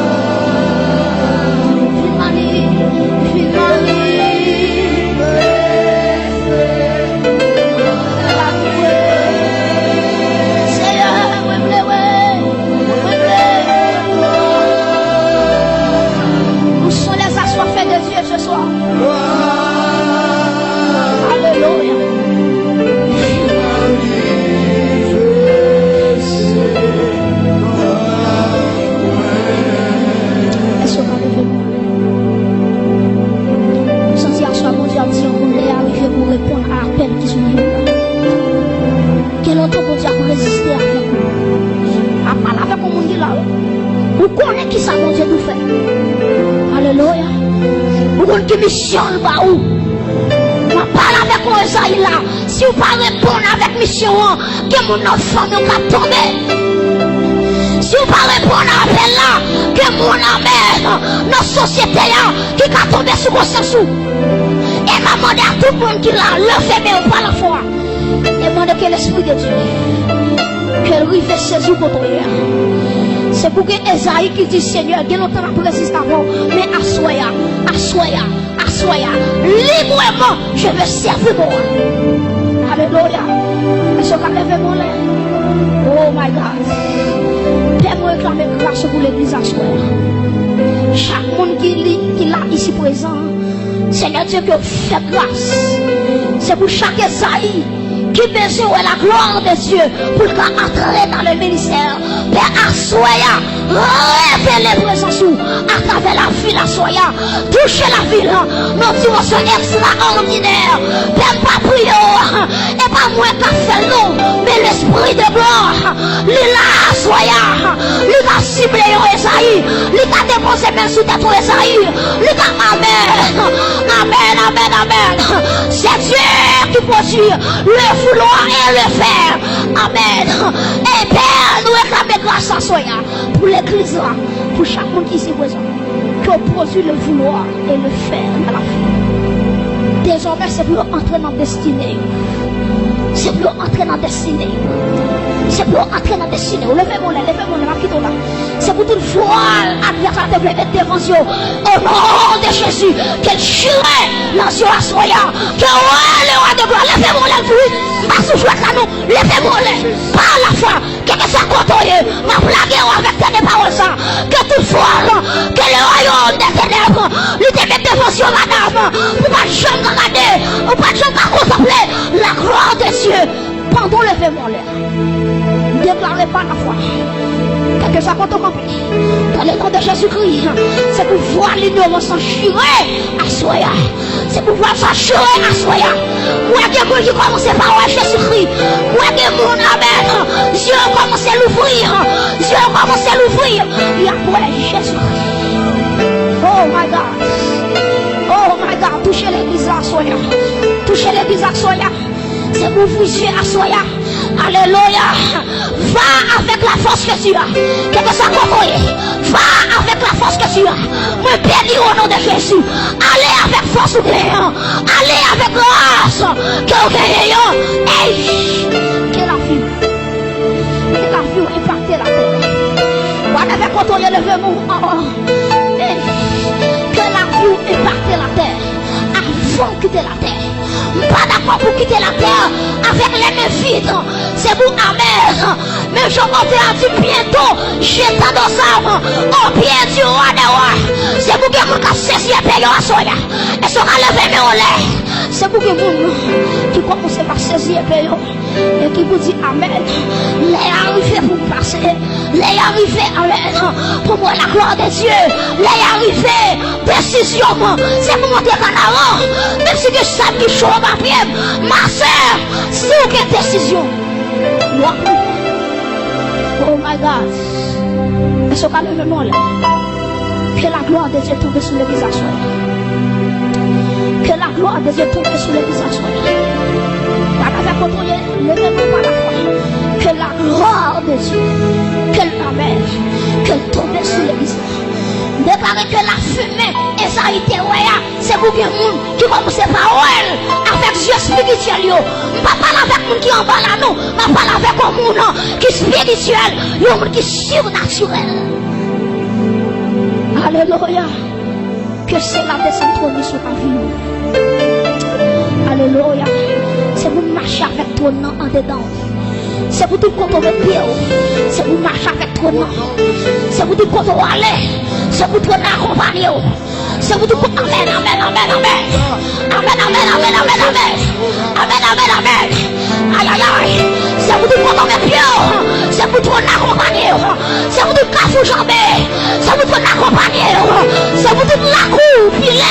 Où sont les assoiffés de Dieu ce soir? Alléluia. Est-ce qu'on va lever mon pour répondre à l'appel qui sont là. Quel autre bon Dieu pour résister avec nous? À parler avec mon monde là. Vous connaissez qui ça mon Dieu nous fait? Alléluia. Vous connaissez qui mission là où? On parle avec mon Esaïe là. Si vous ne répondez pas avec mission, que mon enfant nous va tomber. Si vous ne répondez pas à l'appel là, que mon amène notre société là, qui va tomber sur vos sens. Et m'a demandé à tout le monde qui l'a levé mais pas la foi. Et demandé que l'Esprit de Dieu, qu'elle rive saisir pour toi. C'est pour que Esaïe qui dit Seigneur, il y a longtemps après résiste avant, mais assoya. Librement, je veux servir moi. Alléluia. Est-ce qu'on a levé mon lait? Oh my God. Père, moi réclamer grâce pour l'église assoya. Chaque monde qui l'a ici présent. Seigneur Dieu, que fait grâce. C'est pour chaque Esaïe qui besoin de la gloire de Dieu pour entrer dans le ministère. Père, assoya, révélez présence à travers la ville, assoya, touchez la ville, nos dimensions extraordinaires. Père, pas prier, et pas moi qui fait nous, mais l'esprit de gloire, lui là, assoya, lui a ciblé Esaïe, lui a déposé même sous tête Esaïe, lui a amen. C'est Dieu qui produit le vouloir et le faire. Amen. Et Père, nous réclamons grâce à Soya pour l'église là, pour chaque monde qui s'y présent, qu'on produit le vouloir et le faire dans la vie. Désormais, c'est pour entrer dans la destinée. C'est pour entrer dans la destinée. C'est pour entrer dans la destinée. Levez-moi là, quittez là. C'est pour tout voile adversaire de mettre devant Dieu. Au nom de Jésus, qu'elle chire dans Dieu à soya. Que le roi de gloire, levez-moi là, vous. Ma souffle à nous, levez-moi là. Par la foi, que ça côtoie, ma blague avec tes paroles ça. Que tout voile, que le royaume des ténèbres, lui te mette devant Dieu, madame. Pour pas jamais regarder, pour pas jamais contempler la gloire de Dieu. Pendant le levez-moi là. Déclarez pas la foi. Que ça compte compris. Dans le nom de Jésus-Christ, c'est pour voir l'ignorance s'enchirer à soya. C'est pour voir s'enchirer à soya. Moi, quelqu'un qui commence par Jésus-Christ. Moi, quelqu'un, amen. Dieu commence à l'ouvrir. Dieu commence à l'ouvrir. Il y a quoi Jésus-Christ. Oh my God. Oh my God. Touchez l'église à soya. Touchez l'église à soya. C'est pour vous à soya. Alléluia. Va avec la force que tu as. Quel que soit compris. Va avec la force que tu as. Me bénis au nom de Jésus. Allez avec force ou bien. Allez avec grâce. Que vous gagnez. Hey. Que la vie. Que la vie impacte la terre. Voilà avec quand on est levé mon. Hey. Que la vie impacte la terre. Avant de quitter la terre. Pas d'accord pour quitter la terre avec les mains vides. C'est pour amer. Mais je m'en dit bientôt. J'ai tant d'osam. Au pied du roi des rois. C'est pour que vous saisiez payant à soya. Et sera levé mes olés. C'est pour que vous qui commencez par saisir payant. Et qui vous dit amen. Les arrivés pour passer. Les arrivés amen. Pour moi la gloire de Dieu. Les arrivés précision. C'est pour monter en avant. Même si que ça qui chaud ma prière. Ma soeur. Si vous avez décision. Oh my God. Est-ce qu'on a le nom là? Que la gloire de Dieu tombe sur l'église à soi. Que la gloire de Dieu tombe sur l'église à soi. Que la gloire de Dieu, qu'elle t'amène, qu'elle tombe sur l'église. Déclarer que la fumée et ça a été c'est pour que les gens qui commencent par elle avec Dieu spirituel. Je ne parle pas avec les gens qui en bas là, non. Je parle avec les gens qui sont spirituels, les gens qui sont surnaturels. Alléluia. Que c'est la descente trône sur ta vie. Alléluia. C'est pour marcher avec toi en dedans. C'est pour tout quand on veut pied. C'est pour marcher avec toi. C'est pour tout quand on va aller. C'est pour toi accompagner. C'est pour tout quand amen, amen, amen, amen. Amen, amen, amen, amen, amen. Amen, amen, amen. Aïe, aïe, aïe. C'est pour tout quand on veut pied. C'est pour toi accompagner. C'est pour tout quand faut jamber. C'est pour toi accompagner. C'est pour tout la coupe, il est.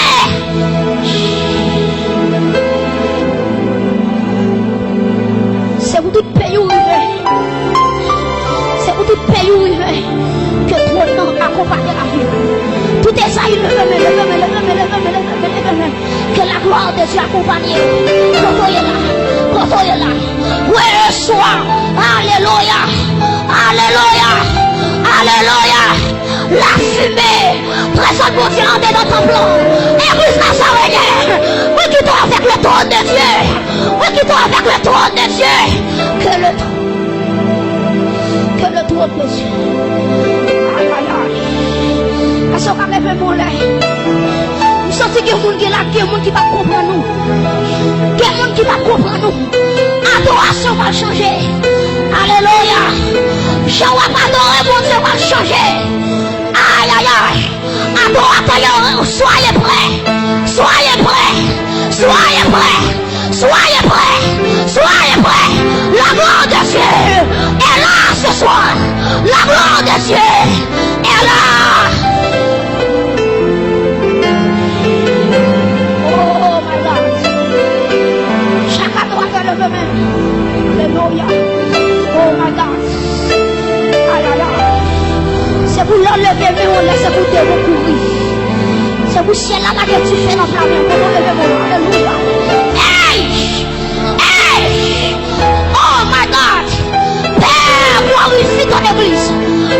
C'est pour tout pays où il est. C'est pour tout pays où il est. Que toi non accompagne la vie. Tout est ça, il que la gloire de Dieu accompagne. Quand on est là. Oui, le soir. Alléluia. Alléluia. Alléluia. La fumée. Présente mon Dieu en dedans ton plan. Église la sarayère. Oui, qui doit avec le trône de Dieu. Oui, qui doit avec le trône de Dieu. Que le trône de Dieu. Aïe, aïe, aïe. Est-ce qu'on a levé mon lait? Vous sentez qu'il y a des gens qui va comprendre nous. Il y a des gens qui va comprendre nous. Adoration va changer. Alléluia. Je vois pas adorer mon Dieu va changer. Aïe, aïe, aïe. Adorateur, soyez prêts. Soyez prêts. Soyez prêts. Soyez prêts. Soyez prêts. La gloire de Dieu est là ce soir. La gloire de Dieu est là. Oh my God. Chacun doit faire le même. Alléluia. Oh my God. Aïe, aïe, aïe. C'est pour l'enlever, mais on laisse pour te recourir. C'est pour ciel là que tu fais dans la main. Pour l'enlever, mon Alléluia. Hey! Hey! Oh my God! Père, glorifie ton église.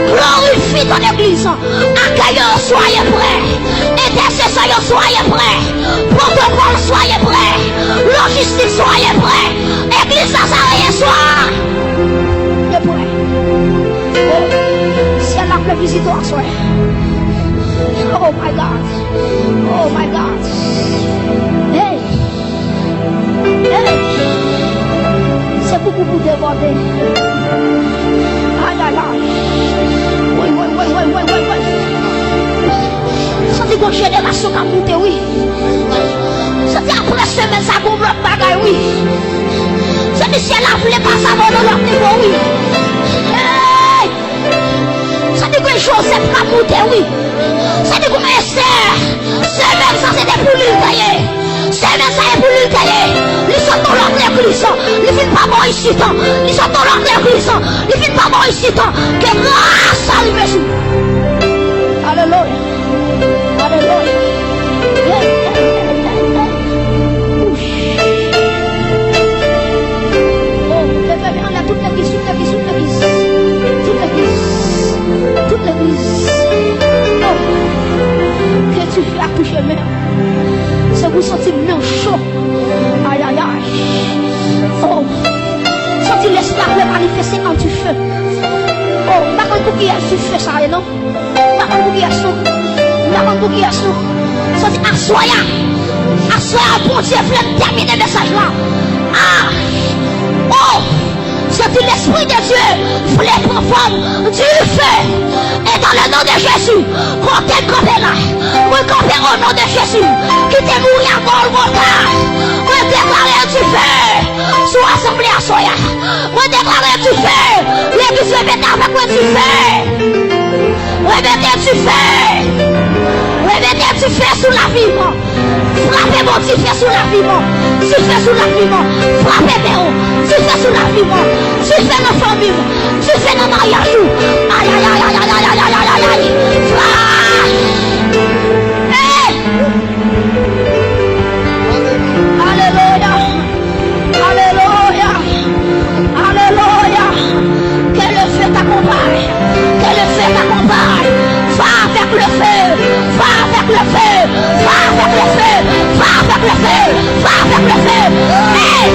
Glorifie ton église. Accueillons, soyez prêts. Intercesseurs, soyez prêts. Protocole, soyez prêts. en justice, soyez prêts. Église, ça s'arrête soir. Il est prêt. Oh, si elle a plein visiteur, soir. Oh my God. Oh my God. Hey. Hey. C'est beaucoup pour déborder. Aïe, aïe, aïe. Oui. Senti qu'on génération qui a monté, oui. Senti après semaine, ça vous bloque bagaille, oui. Senti si elle a voulu passer avant de l'autre niveau, oui. Hey! Senti que Joseph a monté, oui. Senti que Esther, c'est même ça, c'était pour lui tailler. C'est même ça, pour lui tailler. Ils sont dans l'ordre d'église. Ils finissent pas bon ici, ils sont dans l'ordre d'église. Ils finissent pas bon ici, que grâce à lui, Jésus. Alléluia. Alléluia. Oh, on a toute l'église. Oh, que tu fais à toucher mer. C'est vous sentir bien chaud. Aïe, aïe, aïe. Oh, sentir l'espoir de manifester quand tu fais. Oh, pas quand tu fais ça, non? Pas quand tu fais ça. Sentir assoya, bon Dieu, voulait terminer le message là. Ah, oh, sentir l'esprit de Dieu, voulait prendre forme du feu. Et dans le nom de Jésus, quand t'es campé là, vous campez au nom de Jésus, qui t'est mouru à Golgotha, vous déclarez du feu, sous assemblée à Soya, vous déclarez du feu, l'église va mettre avec moi du feu, remettez du feu. Remettez du feu sous la vie. Frappez mon du feu sous la vie. Du feu sous la vie. Frappez Béo. Du feu sous la vie. Du feu dans la famille. Du feu dans le mariage. Aïe, aïe, aïe, aïe, aïe, aïe, aïe, aïe, aïe. Hey! Alléluia. Alléluia. Alléluia. Que le feu t'accompagne. Que le feu t'accompagne. Va avec le feu. Va avec le feu. Va avec le feu. Va avec le feu. Va avec le feu. Hey!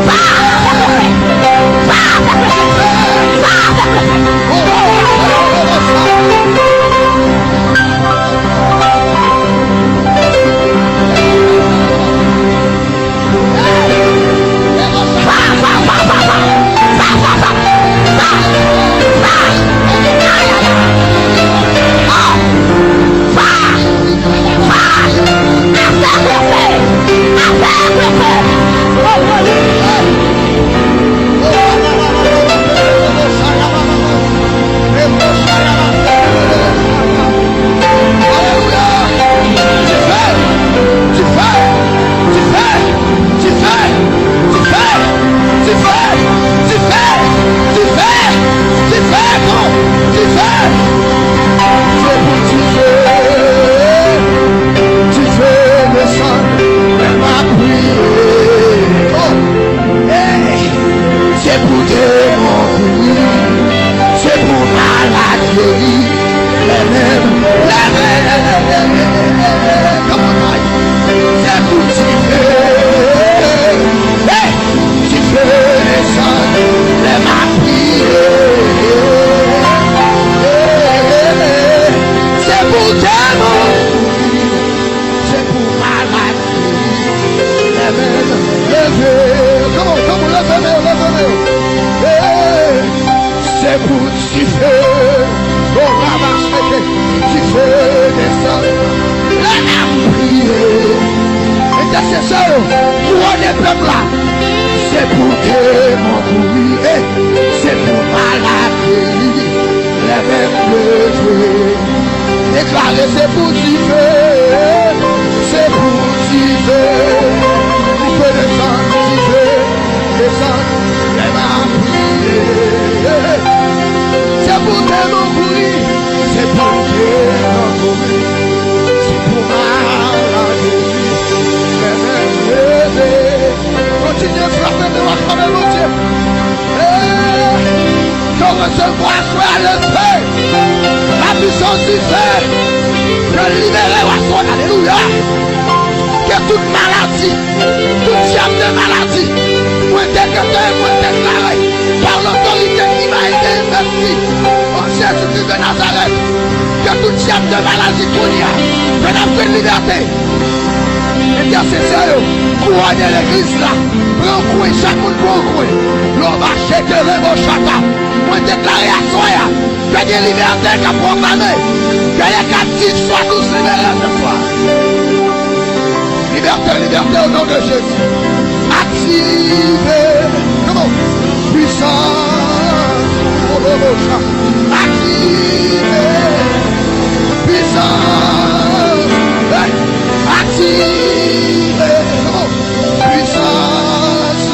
Va avec le feu. Va avec le feu. Va avec le feu. Alléluia. Que toute maladie, toute de maladie, moi décréter, moi déclarer, par l'autorité qui m'a été investie, en Jésus-Christ de Nazareth, que tout diable de maladie qu'on y a, que n'a pris liberté. Et bien c'est sérieux, couronner l'église là, prends couille, chaque monde prend couille, l'homme a checké le beau chata, moi déclarer à soi, que des libertés qu'a proclamé, que les captifs soient tous libérés cette fois. Liberté, liberté au nom de Jésus. Activez, comment? Puissance, activez, puissance, activez, comment? Puissance,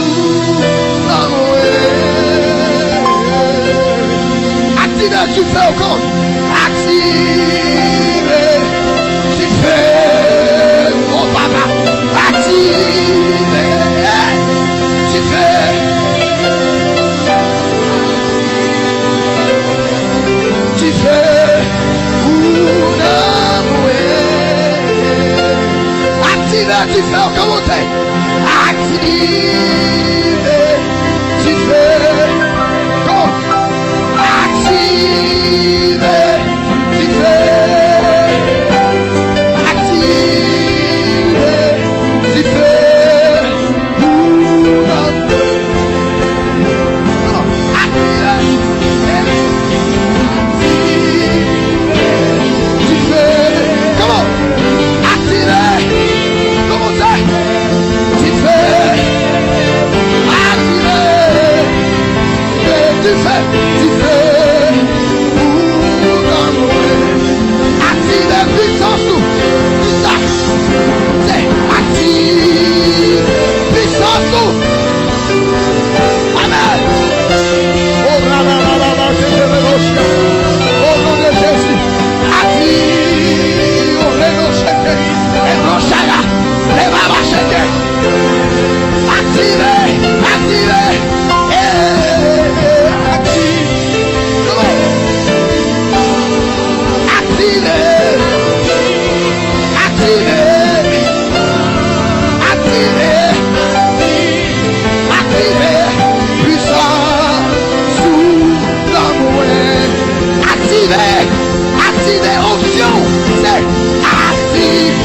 activez, tu fais au compte. Activez, tu fais au papa. Activez, tu fais. Tu fais pour activez, tu fais au commentaire. Activez, tu fais. Activez, tu fais. Activez, tu fais. Comment? Activez. Comment ça? Tu fais. Activez. Tu fais. Tu fais. Activez puissance tout. Puissance. Active. Puissance tout. Amen. Oh là là là là là, je te remercie. Au nom de Jésus. Active. Oh les rochers. Les rochers. Les babachers. Activez. Activez. Active. Activez. Activez. Activez. Activez. Puissance sous l'amour. Activez. Activez. Option. C'est active.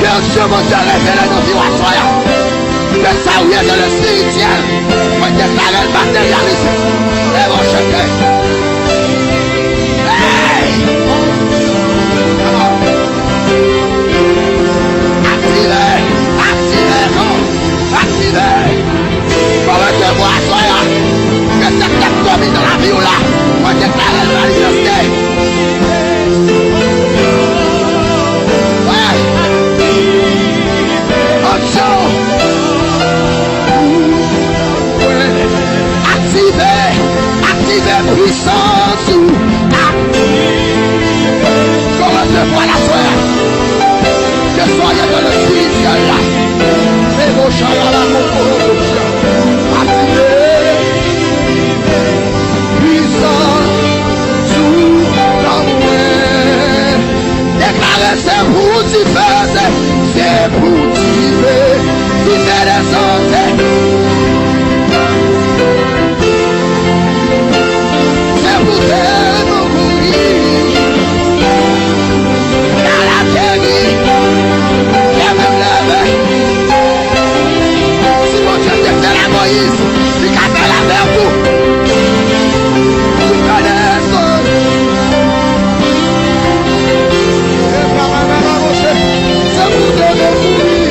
Que Dieu mon Dieu révèle nos vies. Que ça vient dans le spirituel. Moi déclarer le matérialisme. Et mon chacun. Hey! Activez. Activez. Activez. Pour que moi soyez. Que cette lectomie dans la vie ou là. Moi déclarer le manifester. Ouais. Option. Activez. Activez puissance. Comment je vois la soirée. Que soyez dans le spirituel là. Et vos chars là, mon corruption. Activez. Puissance sous l'amour. Déclarez c'est pour t'y faire. C'est pour t'y faire. T'y faire des santé. C'est pour faire nos mourir. Dans la terre, il y a même levé. Si mon Dieu te fait la Moïse, il a fait la mer pour. Tu connais son. C'est pour te mourir.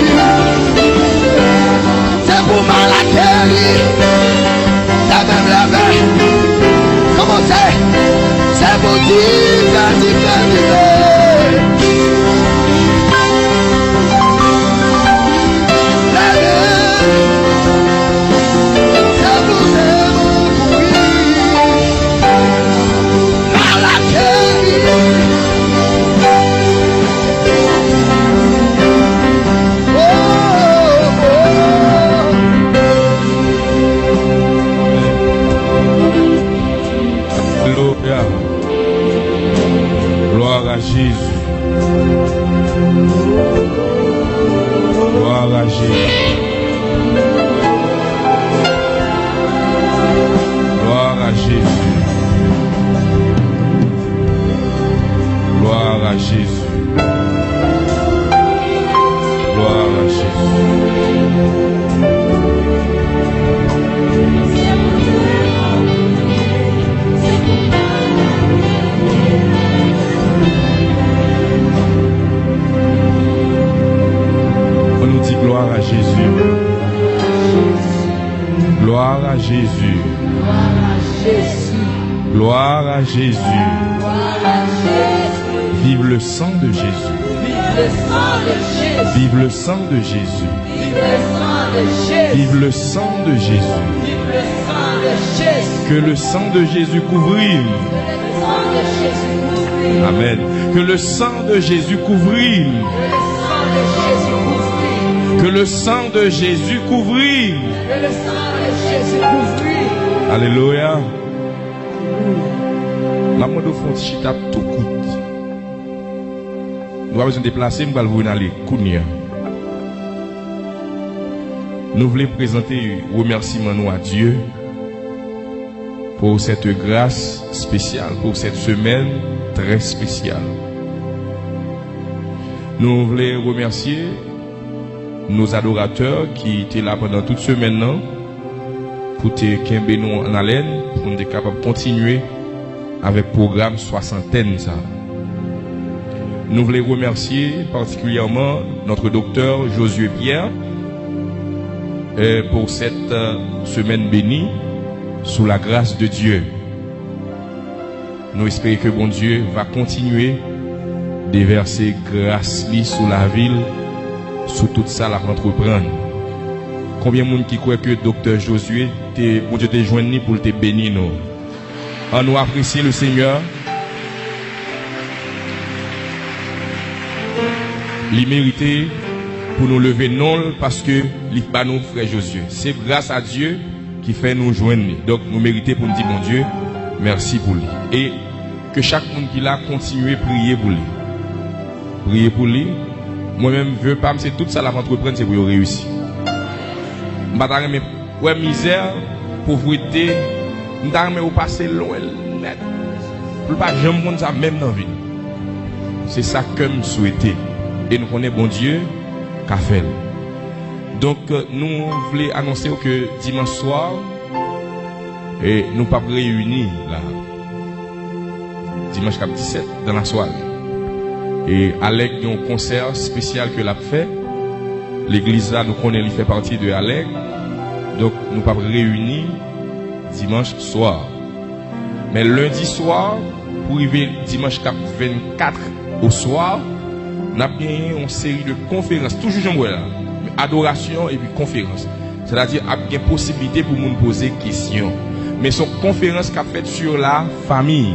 On nous dit gloire à Jésus. Gloire à Jésus. Gloire à Jésus. Vive le sang de Jésus. Vive le sang de Jésus. Vive le sang de Jésus. Que le sang de Jésus couvrit. Amen. Que le sang de Jésus couvrit. Que le sang de Jésus couvrit. Alléluia. La mode au fond chita tout coûte. Nous avons besoin de déplacer, nous allons vous aller Kounia. Nous voulons présenter remerciement nous à Dieu pour cette grâce spéciale, pour cette semaine très spéciale. Nous voulons remercier nos adorateurs qui étaient là pendant toute semaine pour te kembe nous en haleine, pour nous être capables de continuer avec le programme soixantaine. Ça. Nous voulons remercier particulièrement notre docteur Josué Pierre pour cette semaine bénie sous la grâce de Dieu. Nous espérons que bon Dieu va continuer de déverser grâce sur la ville, sous tout ça la entreprendre. Combien de monde qui croit que docteur Josué, bon Dieu te joindre pour te bénir nous. On nous apprécie le Seigneur. Il mérite pour nous lever non parce que il pas nous frère Josué. C'est grâce à Dieu qui fait nous joindre. Donc nous méritons pour nous dire mon Dieu, merci pour lui. Et que chaque monde qui l'a continue à prier pour lui. Prier pour lui. Moi-même je veux pas c'est tout ça la entreprendre c'est pour réussir. M'pa mais ouais misère, pauvreté, m'ta mais au passer loin net. Pour pas jamais prendre ça même dans vie. C'est ça que me souhaiter. Et nous connaissons bon Dieu qu'a fait. Donc nous voulons annoncer que dimanche soir et nous pas réunis là. Dimanche 17 dans la soirée. Et avec un concert spécial que l'a fait. L'église là nous connaissons, il fait partie de Alec. Donc nous pas réunis dimanche soir. Mais lundi soir pour arriver dimanche 24 au soir, nous avons gagné une série de conférences, toujours j'en vois là, adoration et puis conférence. C'est-à-dire qu'il y a une possibilité pour nous poser des questions. Mais son conférence qu'a fait sur la famille.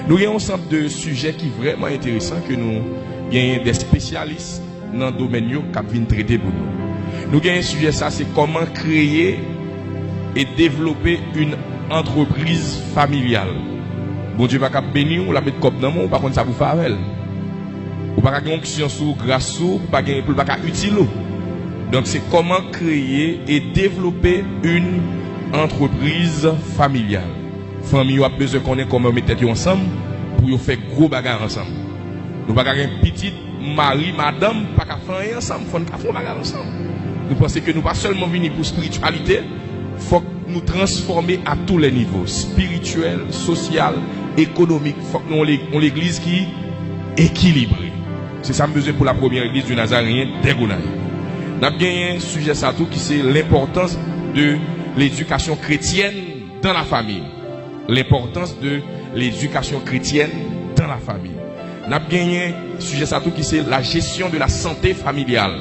Nous avons un ensemble de sujets qui sont vraiment intéressants que nous avons des spécialistes dans le domaine qui viennent traiter pour nous. Nous avons un sujet, ça c'est comment créer et développer une entreprise familiale. Bon Dieu va bénir, on la mettre comme dans mon, par contre ça vous fait avec. Ou pas qu'une option sous grâce sous, pas utile. Donc c'est comment créer et développer une entreprise familiale. Famille a besoin qu'on ait comment mettre ensemble pour faire gros bagarre ensemble. Nous pas qu'un petit mari, madame, pas qu'à faire ensemble, faut faire bagarre ensemble. Nous pensons que nous pas seulement venir pour spiritualité, faut nous transformer à tous les niveaux, spirituel, social, économique. Faut que nous on l'église qui est équilibrée. C'est ça que besoin pour la première église du Nazaréen d'Egonaï. Nous avons gagné un sujet ça tout qui c'est l'importance de l'éducation chrétienne dans la famille. L'importance de l'éducation chrétienne dans la famille. Nous avons gagné un sujet ça tout qui c'est la gestion de la santé familiale.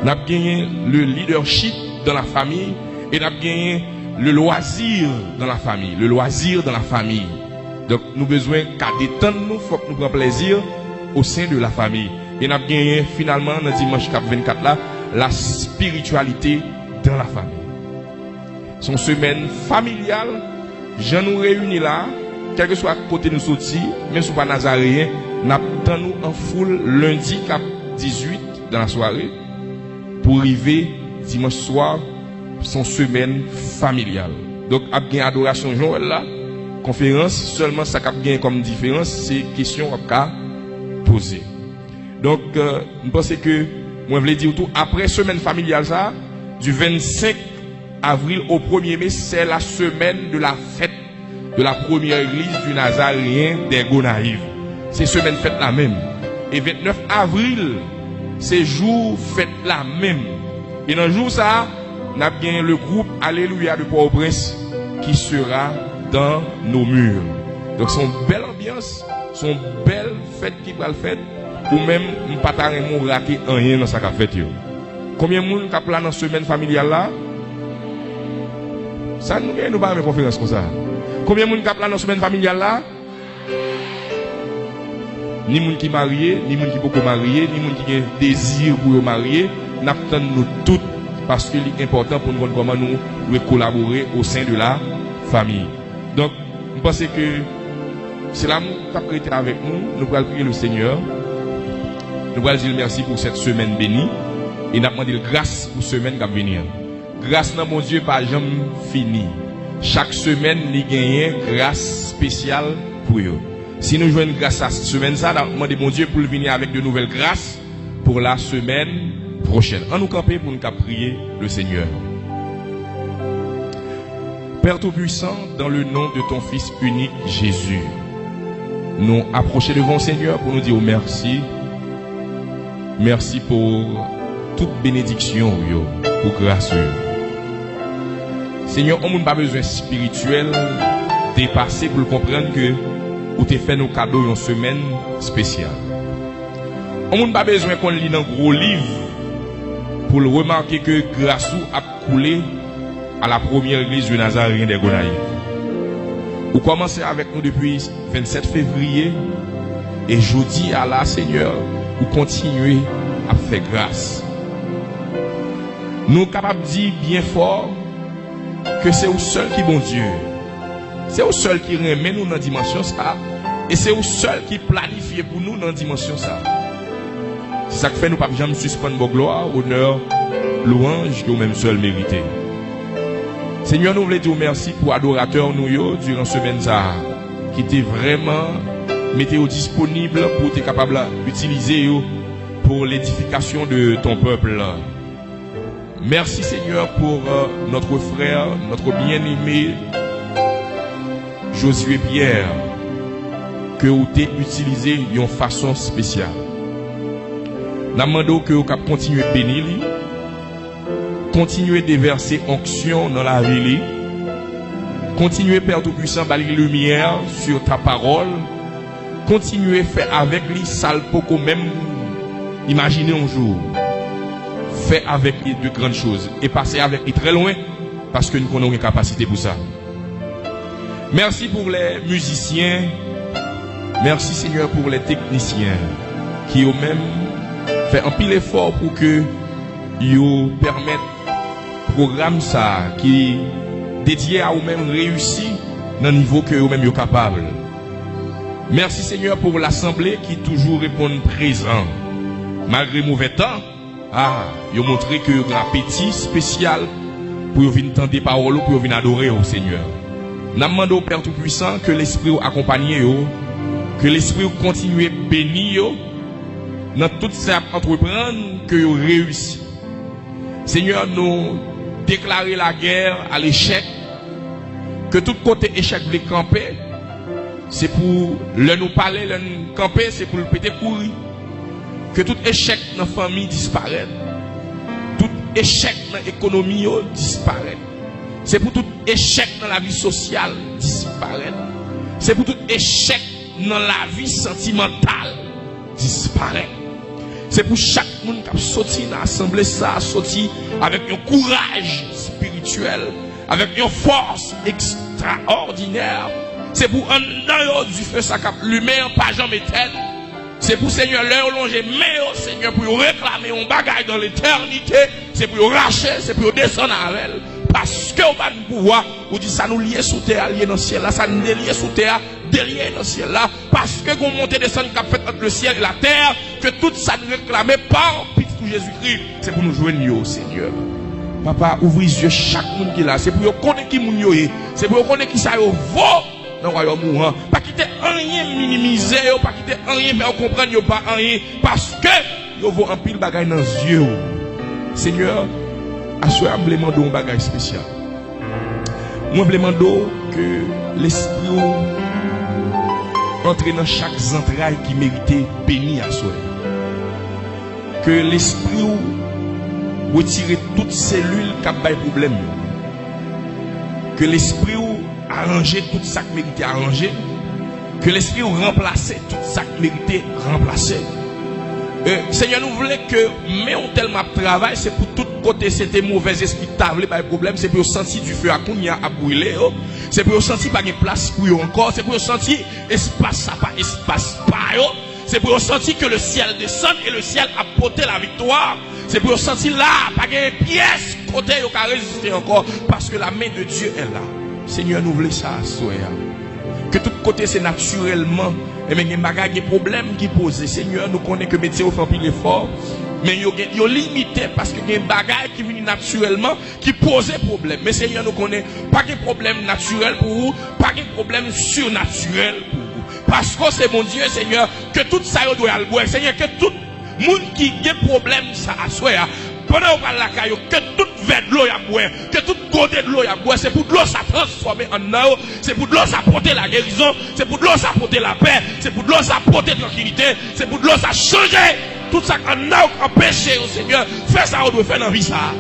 Nous avons gagné le leadership dans la famille et nous avons gagné le loisir dans la famille. Le loisir dans la famille. Donc nous avons besoin qu'à détendre nous, il faut que nous prenions plaisir au sein de la famille. Et nous avons gagné finalement dans dimanche 24 là, la spiritualité dans la famille. Son semaine familiale, je nous réunis là, quel que soit côté nous sortis, même si pas Nazaréen, nous attendons nous en foule lundi 18 dans la soirée pour arriver dimanche soir son semaine familiale. Donc après adoration Joël là, conférence seulement ça cap gain comme différence, c'est question à poser. Donc, je pense que, moi, je voulais dire tout, après semaine familiale, ça, du 25 avril au 1er mai, c'est la semaine de la fête de la première église du Nazaréen des Gonaïves. C'est semaine fête la même. Et 29 avril, c'est jour fête la même. Et dans le jour ça, on a bien le groupe Alléluia de Port-au-Prince qui sera dans nos murs. Donc c'est une belle ambiance, c'est une belle fête qui va le faire. Ou même, nous ne pouvons pas rater rien dans sa fête. Combien de monde qui a plan dans semaine familiale là? Ça nous vient, nous pas une conférence comme ça. Combien de monde qui a plan dans semaine familiale là? Ni monde qui marié, ni monde qui beaucoup marié, ni monde qui a désir pour marier, nous attendons nous toutes parce que c'est important pour nous voir comment nous devons collaborer au sein de la famille. Donc, je pense que c'est l'amour qui a prêté avec nous. Nous allons prier le Seigneur. Nous allons dire merci pour cette semaine bénie. Et nous allons demander grâce pour cette semaine qui va venir. Grâce dans mon Dieu, pas jamais fini. Chaque semaine, il y a une grâce spéciale pour eux. Si nous jouons une grâce à cette semaine, ça, nous allons demander mon Dieu pour venir avec de nouvelles grâces pour la semaine prochaine. En nous camper pour nous prier le Seigneur. Père Tout-Puissant, dans le nom de ton Fils unique Jésus, nous approcher devant le Seigneur pour nous dire merci. Merci pour toute bénédiction, pour grâce. Seigneur, on n'a pas besoin spirituel dépasser pour comprendre que ou t'es fait nos cadeaux une semaine spéciale. On n'a pas besoin qu'on lit dans gros livre pour le remarquer que grâce a coulé à la première église du Nazaréen des Gonaïves. Vous commencez avec nous depuis 27 février et jeudi à la Seigneur, vous continuez à faire grâce. Nous sommes capables de dire bien fort que c'est au seul qui est bon Dieu. C'est au seul qui remet nous dans la dimension ça. Et c'est au seul qui planifie pour nous dans la dimension ça. C'est ça que fait nous pas jamais suspendre vos gloires, honneur, louange que nous-mêmes seuls mériter. Seigneur, nous voulons dire merci pour adorateurs nous durant ce semaine ça, qui étaient vraiment mettez-vous disponible pour être capable d'utiliser pour l'édification de ton peuple. Merci Seigneur pour notre frère, notre bien-aimé Josué Pierre, que vous avez utilisé d'une façon spéciale. Nous demandons que vous continuez à bénir, continuez à déverser onction dans la vie, continuez Père Tout-Puissant à balayer lumière sur ta parole, continuez à faire avec lui salpo qu'on même imaginer un jour. Fait avec lui de grandes choses et passer avec lui très loin parce que nous avons une capacité pour ça. Merci pour les musiciens. Merci Seigneur pour les techniciens qui ont même fait un pile effort pour que ils permettent programme ça qui dédié à eux-mêmes réussi dans le niveau que eux-mêmes sont capables. Merci Seigneur pour l'assemblée qui toujours répond présent malgré mauvais temps. Ils ont montré que un appétit spécial pour venir entendre des paroles, pour venir adorer au Seigneur. Nous demandons au Père Tout-Puissant que l'Esprit accompagne eux, que l'Esprit continue à bénir dans toutes ces entreprises que vous réussissez. Seigneur, nous déclarer la guerre à l'échec, que tout côté échec voulait camper, c'est pour le nous parler, le nous camper, c'est pour le péter courir. Que tout échec dans la famille disparaisse. Tout échec dans l'économie disparaisse. C'est pour tout échec dans la vie sociale disparaître. C'est pour tout échec dans la vie sentimentale disparaître. C'est pour chaque monde qui a sorti dans l'assemblée ça, sorti avec un courage spirituel, avec une force extraordinaire. C'est pour un dehors du feu ça cap lumière pas jamais éteindre. C'est pour Seigneur leur longer mais au Seigneur pour réclamer un bagage dans l'éternité, c'est pour racher, c'est pour descendre avec elle. Parce que on va nous pouvoir, on dit ça nous lier sous terre, lier dans le ciel là, ça nous délier sous terre, délier dans le ciel là, parce que qu'on monte et descend qui a fait entre le ciel et la terre, que tout ça nous réclamait par petit Jésus-Christ, c'est pour nous joindre au Seigneur. Papa, ouvre les yeux chaque monde qui est là, c'est pour qu'on connaître qui moun yo est, c'est pour qu'on connaître qui ça yo vaut dans le royaume mourant, pas quitter rien minimiser, pas quitter rien faire comprendre yo pas rien parce que yo vont en pile bagaille dans les yeux. Seigneur, à ce moment me demande un bagage spécial. Moi me demande que l'esprit entre dans chaque entraille qui méritait béni à soi. Que l'esprit retire toutes cellules qui ont des problèmes. Que l'esprit arrange tout ça qui méritait arranger. Que l'esprit remplace tout ça qui méritait remplacer. Seigneur, nous voulons que, mais on tellement travail, c'est pour tout côté, c'était mauvais esprit tablé, pas de problème, c'est pour sentir du feu à Kounia à brûler, c'est pour sentir pas de place pour eux encore, c'est pour sentir espace, ça pas espace, pas, c'est pour sentir que le ciel descend et le ciel a porté la victoire, c'est pour sentir là, pas de pièce, côté, ils ont résister encore, parce que la main de Dieu est là. Seigneur, nous voulons ça, soya. Que tout côté c'est naturellement, et mais il y a des problèmes qui posent. Seigneur, nous connaissons que métier fait un peu d'effort, mais il y a limité parce que il y a des bagages qui viennent naturellement, qui posent problème. Mais Seigneur, nous connaissons pas de problème naturel pour vous, pas de problème surnaturel pour vous. Parce que c'est mon Dieu, Seigneur, que tout ça doit le boire. Seigneur, que tout le monde qui a des problèmes, ça a souhait. Pendant qu'on parle la caillou, que toute verre de l'eau y a boire, que toute côté de l'eau y a boire, c'est pour de l'eau ça transformer en eau, c'est pour de l'eau ça porter la guérison, c'est pour de l'eau ça porter la paix, c'est pour de l'eau ça porter la tranquillité, c'est pour de l'eau ça changer tout ça en eau, en péché au Seigneur. Fais ça, on doit faire dans la vie ça.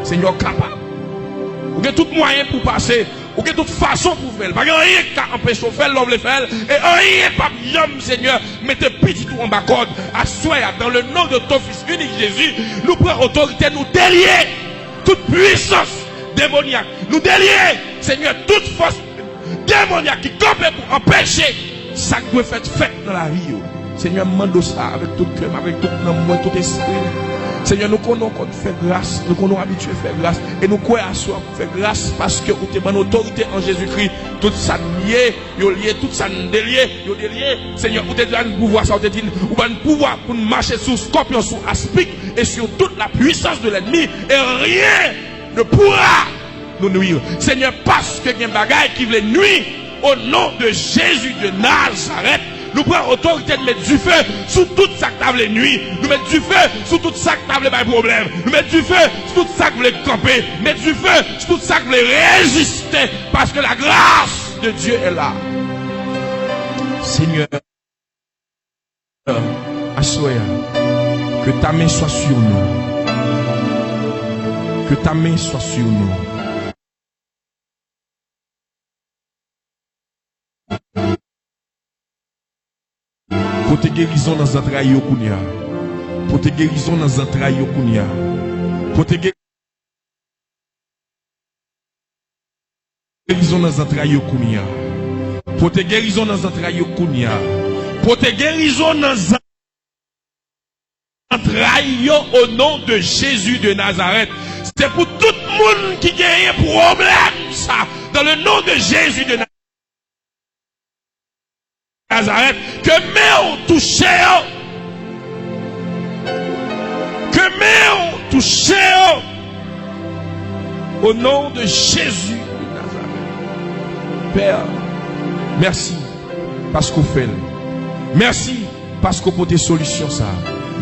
Seigneur capable. Vous avez tout moyen pour passer. Ou que toute façon pour faire. Pas rien qui empêche de faire, l'homme le faire. Et rien pas bien, Seigneur. Mettez petit tout en bas code. À soi, dans le nom de ton Fils unique Jésus, nous prenons autorité, nous délier toute puissance démoniaque. Nous délier, Seigneur, toute force démoniaque qui campe pour empêcher ça qui doit être fait dans la vie. Seigneur, demande ça avec tout cœur, avec tout amour, tout esprit. Seigneur, nous connaissons qu'on fait grâce, nous connaissons habitué à faire grâce, et nous croyons à soi pour faire grâce parce que nous avons une autorité en Jésus-Christ. Tout ça lié, tout ça délié, délié. Seigneur, vous avez un pouvoir, ça vous dit, vous avez un pouvoir pour marcher sous scorpion, sous aspic, et sur toute la puissance de l'ennemi, et rien ne pourra nous nuire. Seigneur, parce que il y a un bagage qui veut nuire, au nom de Jésus de Nazareth, nous prenons autorité de mettre du feu sous toute sa table nuit. Nous mettons du feu sous toute sa table pas de problème. Nous mettons du feu sous toute sa table camper. Mettre du feu sous toute sa table résister. Parce que la grâce de Dieu est là. Seigneur, assoya, que ta main soit sur nous. Que ta main soit sur nous. Pour te guérison dans les entrailles Kounia. Pour te guérison dans les entrailles Kounia. Pour te guérison dans les entrailles Kounia. Pour te guérison dans les entrailles Kounia. Pour te guérison dans les entrailles au nom de Jésus de Nazareth. C'est pour tout le monde qui a un problème ça. Dans le nom de Jésus de Nazareth, que mais on touche, que mais on touche, au nom de Jésus de Nazareth. Père, merci parce qu'on fait. Merci parce qu'on peut des solutions ça.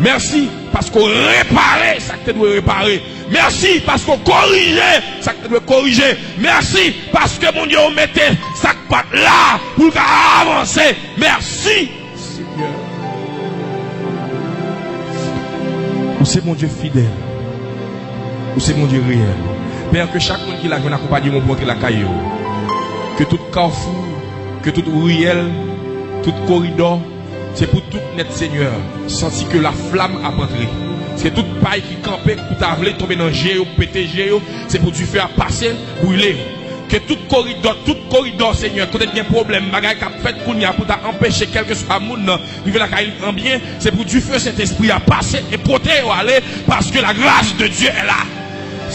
Merci parce qu'on répare ça que tu dois réparer. Merci parce qu'on corrige ça que tu dois corriger. Merci parce que mon Dieu on mettait ça pas là pour avancer. Merci Seigneur. C'est mon Dieu fidèle. C'est mon Dieu réel. Père, que chaque monde qui l'a accompagné mon point qui l'a caillou. Que tout carrefour, que tout ruelle, tout corridor, c'est pour tout net Seigneur. Senti que la flamme a entré. C'est toute paille qui campait pour t'aveler, tomber dans le géo, péter géo. C'est pour du feu à passer, brûler. Que tout corridor, Seigneur, quand il y a un problème, bagaille qui a fait pour t'empêcher quel que soit le monde, vivre la caille en bien, c'est pour du feu cet esprit à passer et protéger ou aller, parce que la grâce de Dieu est là.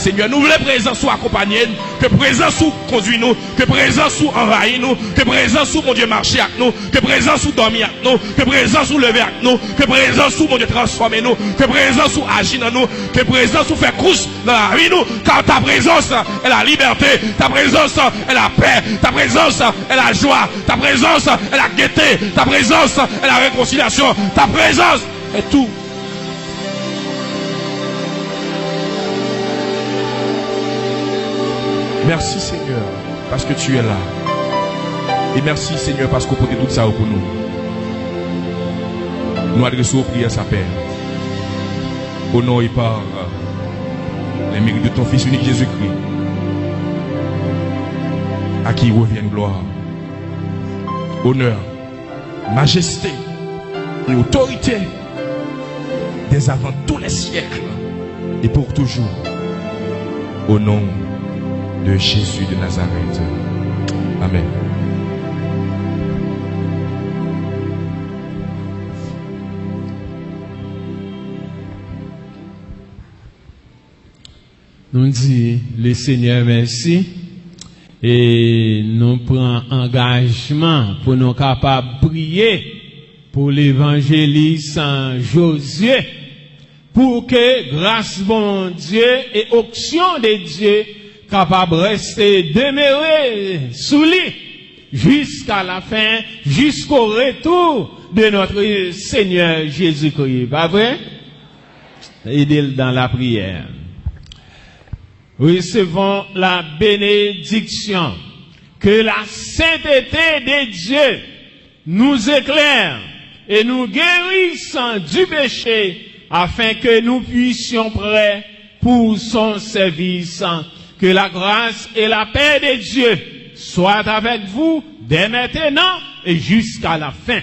Seigneur, nous voulons présence ou accompagner nous, que présence ou conduit nous, que présence ou envahit nous, que présence ou, mon Dieu, marcher avec nous, que présence ou dormir avec nous, que présence ou lever avec nous, que présence ou, mon Dieu, transformer nous, que présence ou agir dans nous, que présence ou faire couche dans la vie nous, car ta présence est la liberté, ta présence est la paix, ta présence est la joie, ta présence est la gaieté, ta présence est la réconciliation, ta présence est tout. Merci Seigneur, parce que tu es là. Et merci Seigneur, parce qu'on peut tout ça pour nous. Nous adressons prière à sa Père. Au nom et par les mérites de ton Fils unique Jésus-Christ, à qui revienne gloire, honneur, majesté et autorité dès avant tous les siècles et pour toujours. Au nom de Jésus de Nazareth. Amen. Nous disons le Seigneur merci et nous prenons engagement pour nous capables de prier pour l'évangéliste Josué pour que grâce bon Dieu et onction de Dieu capable de rester demeuré sous lui jusqu'à la fin, jusqu'au retour de notre Seigneur Jésus-Christ. Pas vrai? Aidez-le dans la prière. Recevons la bénédiction. Que la sainteté de Dieu nous éclaire et nous guérisse du péché afin que nous puissions prêts pour son service. Que la grâce et la paix de Dieu soient avec vous dès maintenant et jusqu'à la fin.